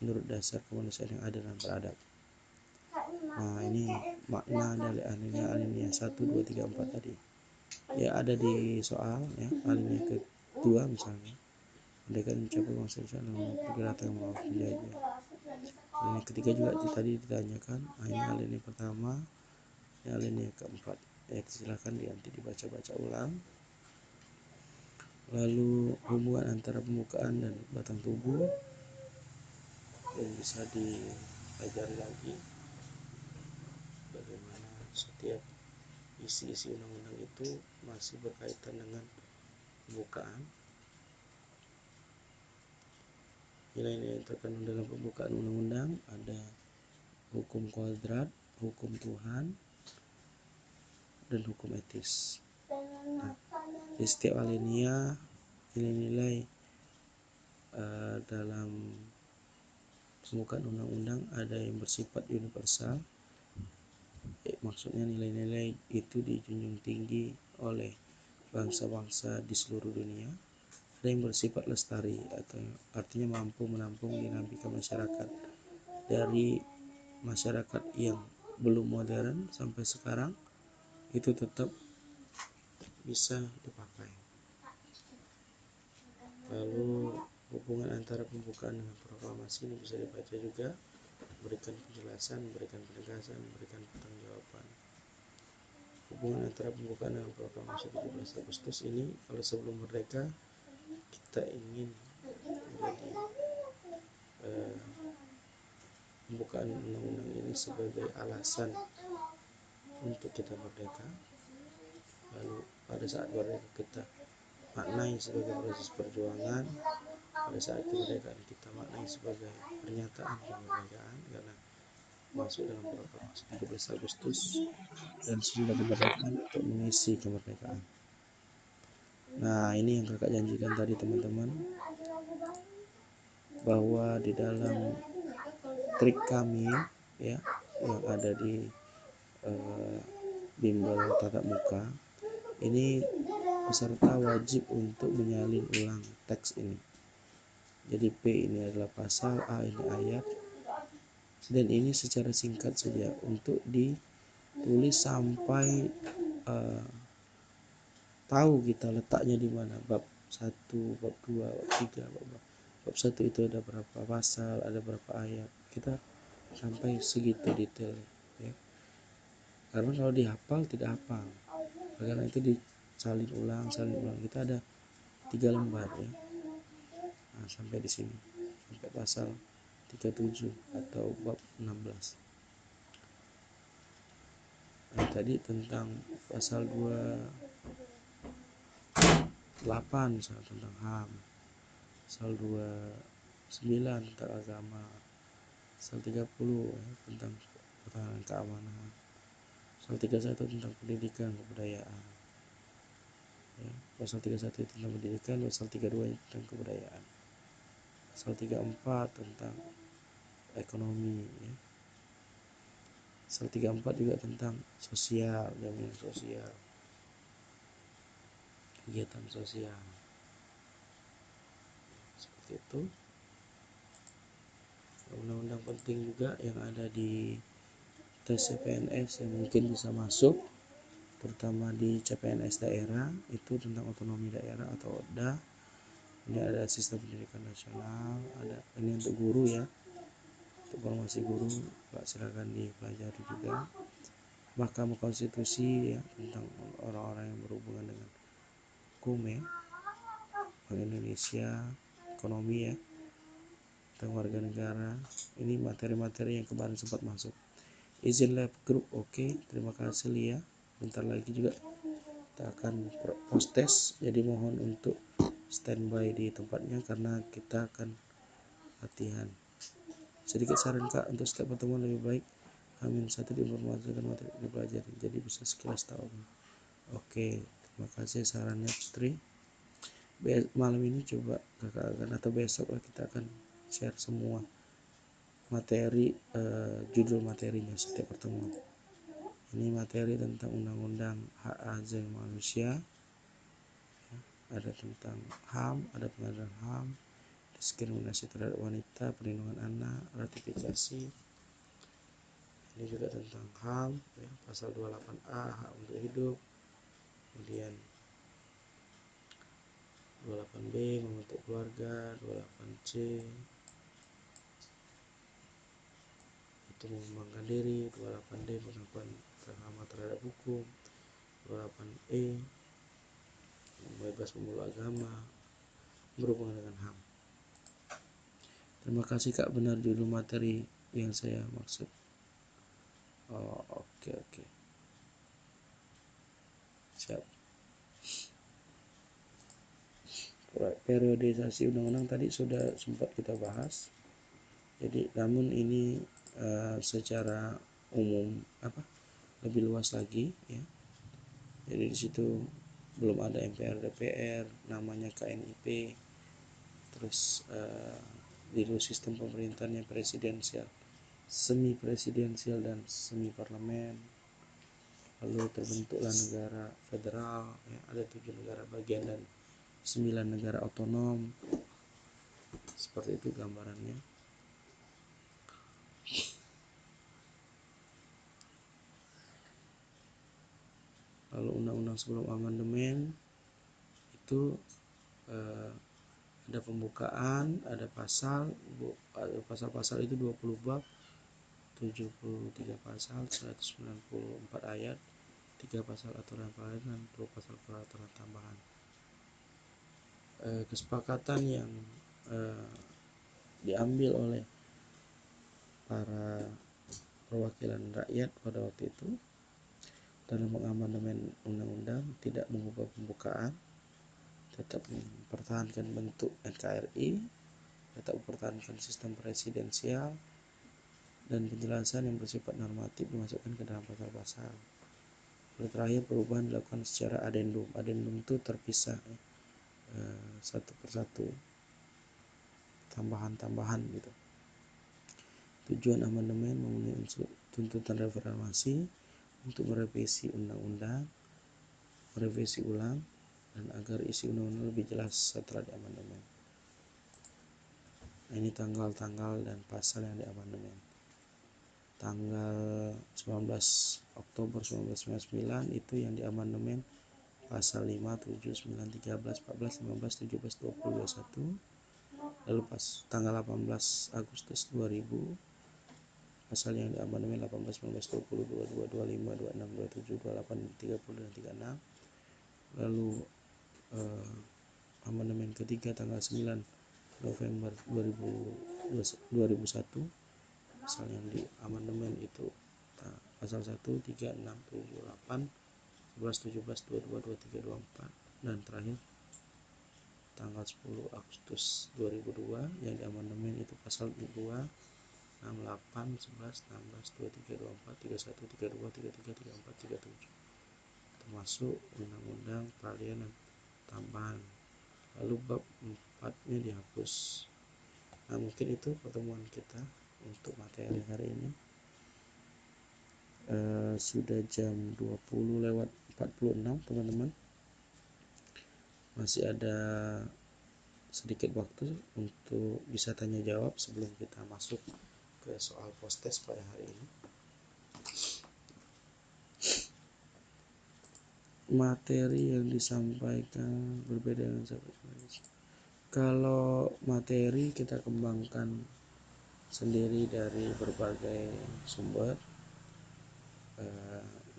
menurut dasar kemanusiaan yang adil dan beradab. Nah, ini makna dari alinea 1, 2, 3, 4 tadi. Ya, ada di soal, ya, alinea kedua misalnya. Mereka mencapai bangsa Indonesia dalam pergerakan melawan penjajah. Alinea ketiga juga tadi ditanyakan. Nah, ini alinea pertama, ini alinea keempat. Ya, silakan nanti dibaca-baca ulang. Lalu hubungan antara pembukaan dan batang tubuh yang bisa dipelajari lagi, bagaimana setiap isi-isi undang-undang itu masih berkaitan dengan pembukaan. Nilai-nilai yang terkandung dalam pembukaan undang-undang ada hukum kodrat, hukum Tuhan, dan hukum etis. Nah, di setiap alinea nilai-nilai dalam pembukaan undang-undang ada yang bersifat universal, maksudnya nilai-nilai itu dijunjung tinggi oleh bangsa-bangsa di seluruh dunia. Ada yang bersifat lestari, atau artinya mampu menampung dinamika masyarakat dari masyarakat yang belum modern sampai sekarang, itu tetap bisa dipakai. Lalu hubungan antara pembukaan dengan proklamasi ini bisa dibaca juga, memberikan penjelasan, memberikan penegasan, memberikan pertanggungjawaban. Hubungan antara pembukaan dengan proklamasi 17 Agustus ini, kalau sebelum merdeka kita ingin menjadi pembukaan undang-undang ini sebagai alasan untuk kita merdeka. Lalu pada saat merdeka kita maknai sebagai proses perjuangan. Pada saat kemerdekaan kita maknai sebagai pernyataan kemerdekaan karena masuk dalam proklamasi 17 Agustus dan sudah kemerdekaan untuk mengisi kemerdekaan. Nah, ini yang kakak janjikan tadi teman-teman, bahwa di dalam trik kami ya yang ada di bimbel tatap muka ini, peserta wajib untuk menyalin ulang teks ini. Jadi P ini adalah pasal, A ini ayat, dan ini secara singkat saja untuk ditulis sampai tahu kita letaknya di mana, bab 1, bab 2, bab 3, bab 1 itu ada berapa pasal, ada berapa ayat, kita sampai segitu detail ya. Karena kalau dihafal tidak hafal, karena itu disalin ulang, kita ada 3 lembar ya. Nah, sampai di sini, sampai pasal 37 atau bab 16. Nah, tadi tentang pasal 28 misalnya tentang HAM, pasal 29 tentang agama, pasal 30 ya, tentang pertahanan keamanan, pasal 31 tentang pendidikan kebudayaan ya, pasal 31 tentang pendidikan, pasal 32 tentang kebudayaan, pasal 34 tentang ekonomi ya, pasal 34 juga tentang sosial, jaminan sosial, kegiatan sosial, seperti itu. Undang-undang penting juga yang ada di tes CPNS yang mungkin bisa masuk, terutama di CPNS daerah, itu tentang otonomi daerah atau ODA. Ini ada sistem pendidikan nasional, ada ini untuk guru ya, untuk formasi guru, silakan dipelajari juga. Mahkamah Konstitusi ya, tentang orang-orang yang berhubungan dengan hukum ya, Bank Indonesia, ekonomi ya, tentang warga negara. Ini materi-materi yang kemarin sempat masuk. Izin lab group, oke. Terima kasih Lia. Bentar lagi juga kita akan post test, jadi mohon untuk standby di tempatnya karena kita akan latihan. Sedikit saran Kak, untuk setiap pertemuan lebih baik H-1 diinformasikan materi dipelajari, jadi bisa sekilas tahu. Oke, terima kasih sarannya Putri. Malam ini coba kakak akan, atau besok lah, kita akan share semua materi, judul materinya setiap pertemuan. Ini materi tentang undang-undang hak asasi manusia ya, ada tentang HAM, ada pengadilan HAM, diskriminasi terhadap wanita, perlindungan anak, ratifikasi. Ini juga tentang HAM ya, pasal 28A hak untuk hidup, kemudian 28B membentuk keluarga, 28C itu mengembangkan diri, 28D pengakuan terhormat terhadap hukum, 28E bebas pemeluk agama, berhubungan dengan HAM. Terima kasih Kak, benar judul materi yang saya maksud. Oh, oke. Siap. periodisasi undang-undang tadi sudah sempat kita bahas. Jadi namun ini secara umum lebih luas lagi ya. Jadi di situ belum ada MPR DPR, namanya KNIP, terus di sistem pemerintahannya presidensial, semi presidensial dan semi parlemen. Lalu terbentuklah negara federal ya, ada 7 negara bagian dan 9 negara otonom. Seperti itu gambarannya. Lalu undang-undang sebelum amandemen itu ada pembukaan, ada pasal-pasal itu 20 bab, 73 pasal, 194 ayat, 3 pasal aturan paralel dan 2 pasal peraturan tambahan. Kesepakatan yang diambil oleh para perwakilan rakyat pada waktu itu dalam mengamandemen undang-undang tidak mengubah pembukaan, tetap mempertahankan bentuk NKRI, tetap mempertahankan sistem presidensial, dan penjelasan yang bersifat normatif dimasukkan ke dalam pasal-pasal. Lalu terakhir perubahan dilakukan secara adendum. Adendum itu terpisah satu persatu, tambahan-tambahan gitu. Tujuan amandemen memenuhi unsur tuntutan reformasi untuk merevisi undang-undang, merevisi ulang, dan agar isi undang-undang lebih jelas setelah diamandemen. Nah, ini tanggal-tanggal dan pasal yang diamandemen. Tanggal 19 Oktober 1999 itu yang diamandemen pasal 5, 7, 9, 13, 14, 15, 17, 20, 21. Lalu pas tanggal 18 Agustus 2000 pasal yang diamandemen 18, 19, 20, 22, 25, 26, 27, 28, 30 dan 36. Lalu amandemen ketiga tanggal 9 November 2001. Pasal yang di amandemen itu pasal 1, 3, 6, 7, 8, 11, 17, 22, 23, 24 dan terakhir tanggal 10 Agustus 2002 yang di amandemen itu pasal 2, 6, 8, 11, 16, 23, 24, 31, 32, 33, 34, 37 termasuk undang-undang peralihan dan tambahan. Lalu bab 4-nya dihapus. Nah, mungkin itu pertemuan kita untuk materi hari ini. Sudah jam 20:46 teman-teman. Masih ada sedikit waktu untuk bisa tanya jawab sebelum kita masuk ke soal post-test pada hari ini. Materi yang disampaikan berbeda dengan kalau materi kita kembangkan sendiri dari berbagai sumber,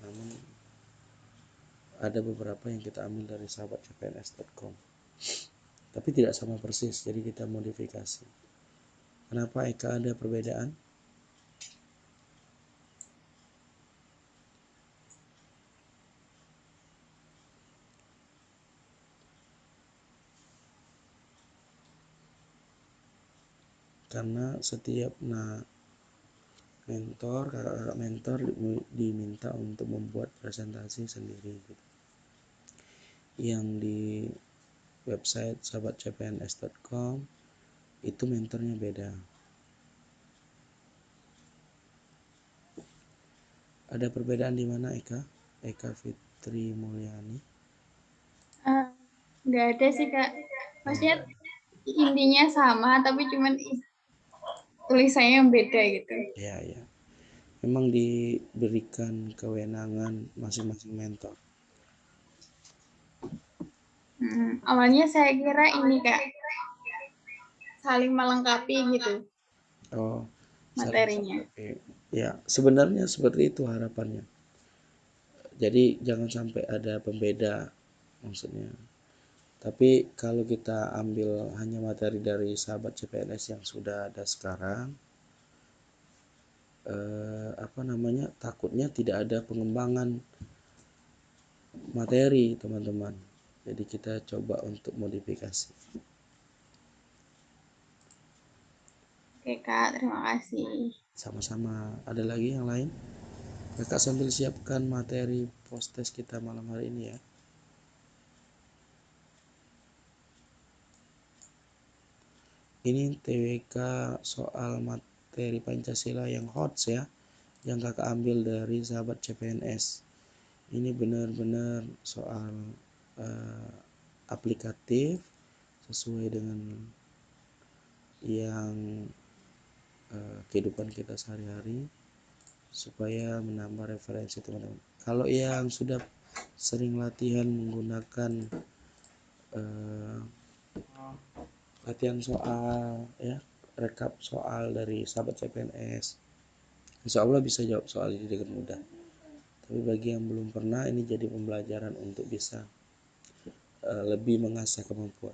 namun ada beberapa yang kita ambil dari sahabatcpns.com, tapi tidak sama persis, jadi kita modifikasi. Kenapa Eka ada perbedaan? Karena setiap kakak-kakak mentor diminta untuk membuat presentasi sendiri gitu. Yang di website sahabatcpns.com itu mentornya beda. Ada perbedaan di mana Eka Fitri Mulyani? Nggak ada sih Kak, maksudnya intinya sama tapi cuman tulisannya yang beda gitu. Ya, memang diberikan kewenangan masing-masing mentor. Awalnya saya kira ini Kak, saling melengkapi gitu. Materinya. Ya, sebenarnya seperti itu harapannya. Jadi jangan sampai ada pembeda maksudnya. Tapi kalau kita ambil hanya materi dari sahabat CPNS yang sudah ada sekarang, takutnya tidak ada pengembangan materi teman-teman. Jadi kita coba untuk modifikasi. Oke Kak, terima kasih. Sama-sama. Ada lagi yang lain? Kakak sambil siapkan materi post-test kita malam hari ini ya. Ini TWK soal materi Pancasila yang hot ya, yang kakak ambil dari sahabat CPNS. Ini benar-benar soal aplikatif sesuai dengan yang kehidupan kita sehari-hari, supaya menambah referensi teman-teman. Kalau yang sudah sering latihan menggunakan latihan soal ya, rekap soal dari sahabat CPNS, insya Allah bisa jawab soal ini dengan mudah. Tapi bagi yang belum pernah, ini jadi pembelajaran untuk bisa lebih mengasah kemampuan.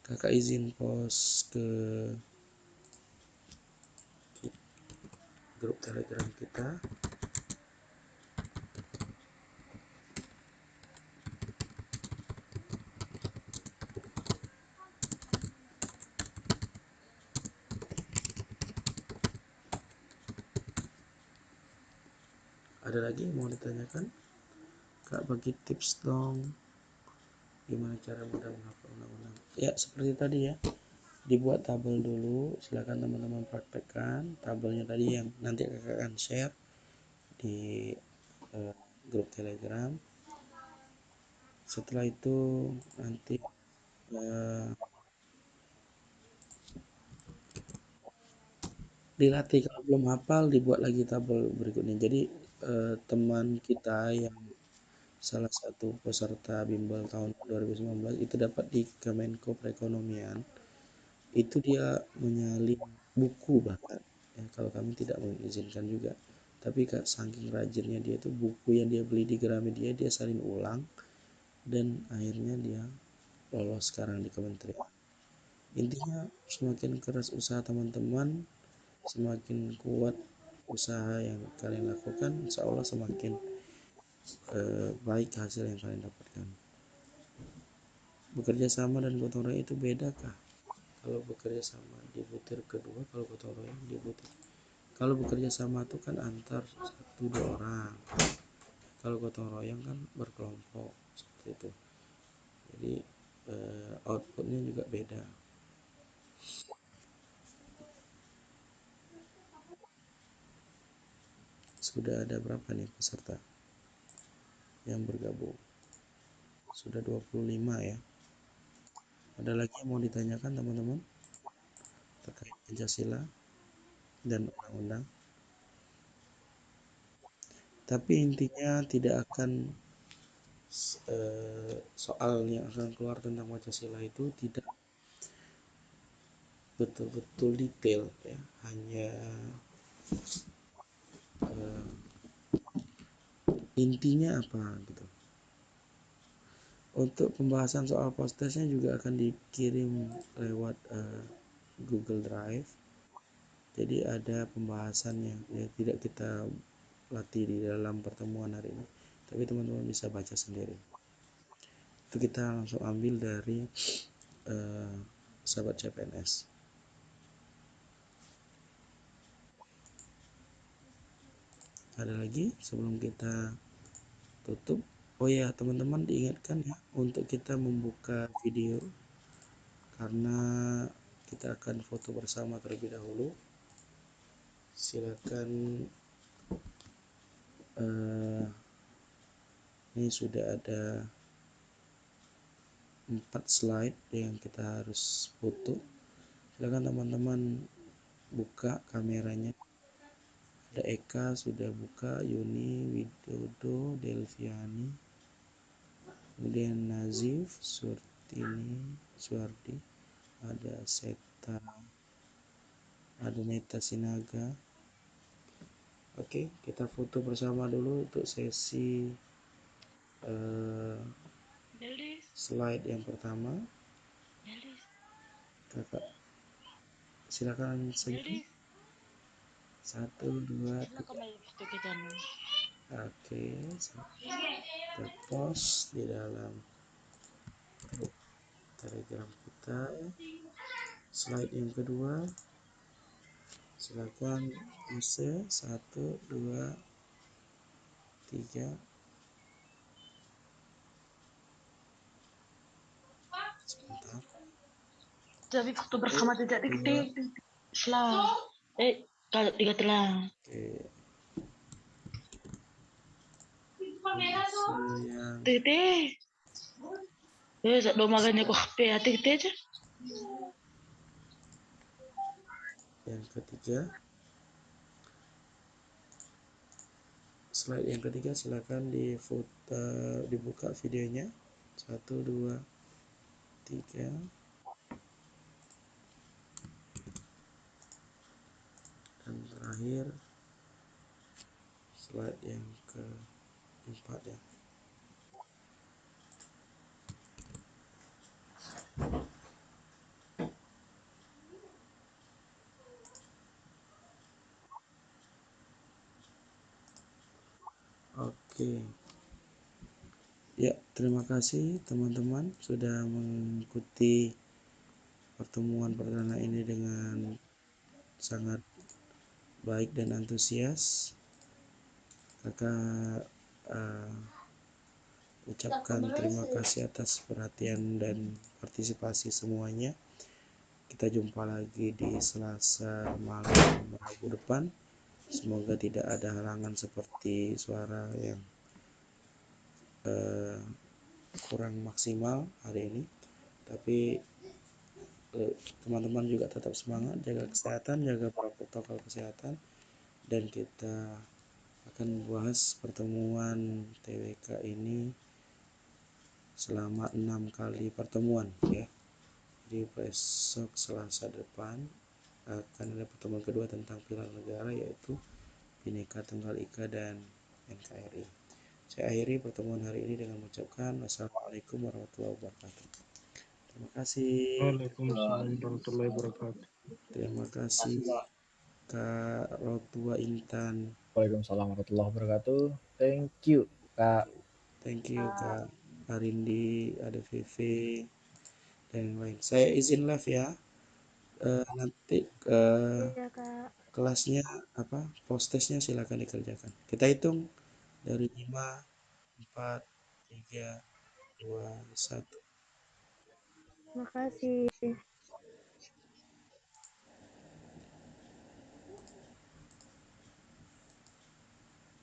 Kakak izin post ke grup Telegram kita. Ada lagi yang mau ditanyakan? Kak, bagi tips dong, gimana cara mudah menghafal undang-undang. Ya seperti tadi ya, dibuat tabel dulu, silakan teman-teman praktekkan tabelnya tadi yang nanti kakak akan share di grup Telegram. Setelah itu nanti dilatih, kalau belum hafal dibuat lagi tabel berikutnya. Jadi teman kita yang salah satu peserta bimbel tahun 2019 itu dapat di Kemenko Perekonomian, itu dia menyalin buku bahkan ya, kalau kami tidak mengizinkan juga, tapi kak saking rajinnya dia tuh, buku yang dia beli di Gramedia dia salin ulang dan akhirnya dia lolos sekarang di kementerian. Intinya semakin keras usaha teman-teman, semakin kuat usaha yang kalian lakukan, insya Allah semakin baik hasil yang kalian dapatkan. Bekerja sama dan gotong royong itu beda kah? Kalau bekerja sama di butir kedua, kalau gotong royong di butir. Kalau bekerja sama itu kan antar 1-2 orang. Kalau gotong royong kan berkelompok seperti itu. Jadi outputnya juga beda. Sudah ada berapa nih peserta yang bergabung? Sudah 25 ya. Ada lagi yang mau ditanyakan teman-teman terkait Pancasila dan undang-undang? Tapi intinya tidak akan soal yang akan keluar tentang Pancasila itu tidak betul-betul detail ya, hanya intinya apa gitu. Untuk pembahasan soal post-testnya juga akan dikirim lewat Google Drive. Jadi ada pembahasannya ya, tidak kita latih di dalam pertemuan hari ini, tapi teman-teman bisa baca sendiri. Itu kita langsung ambil dari sahabat CPNS. Ada lagi sebelum kita tutup? Oh ya teman-teman, diingatkan ya untuk kita membuka video, karena kita akan foto bersama terlebih dahulu. Silakan, ini sudah ada 4 slide yang kita harus foto. Silakan teman-teman buka kameranya. Ada Eka sudah buka, Yuni, Widodo, Delviani, kemudian Nazif, Surtini, Suardi, ada Seta, ada Neta Sinaga. Oke, kita foto bersama dulu untuk sesi slide yang pertama. Kakak silakan saja. 1, 2, 3. Oke, kita post di dalam grup Telegram kita. Slide yang kedua, silakan isi 1, 2, 3. Sebentar. Jadi waktu bersama tidak tik selah. Kalau 3 telah. Oke. Isi yang Titik. Do maganya ko HP ya titik aja. yang ketiga, slide yang ketiga silakan dibuka videonya 1, 2, 3. Dan terakhir slide yang keempat ya. Oke. Ya, terima kasih teman-teman sudah mengikuti pertemuan perdana ini dengan sangat baik dan antusias. Kakak ucapkan terima kasih atas perhatian dan partisipasi semuanya. Kita jumpa lagi di Selasa malam Rabu depan. Semoga tidak ada halangan seperti suara yang kurang maksimal hari ini. Tapi teman-teman juga tetap semangat, jaga kesehatan, jaga protokol kesehatan, dan kita akan membahas pertemuan TWK ini selama 6 kali pertemuan ya. Jadi besok Selasa depan akan ada pertemuan kedua tentang pilar negara, yaitu Bhinneka Tunggal Ika dan NKRI. Saya akhiri pertemuan hari ini dengan mengucapkan wassalamualaikum warahmatullahi wabarakatuh. Terima kasih. Waalaikumsalam warahmatullahi wabarakatuh. Terima kasih Kak Rotua Intan. Waalaikumsalam warahmatullahi wabarakatuh. Thank you, Kak. Thank you Kak Arindi, ada VV dan yang lain. Saya izin live ya. Nanti kelasnya post testnya silakan dikerjakan. Kita hitung dari 5, 4, 3, 2, 1. Makasih.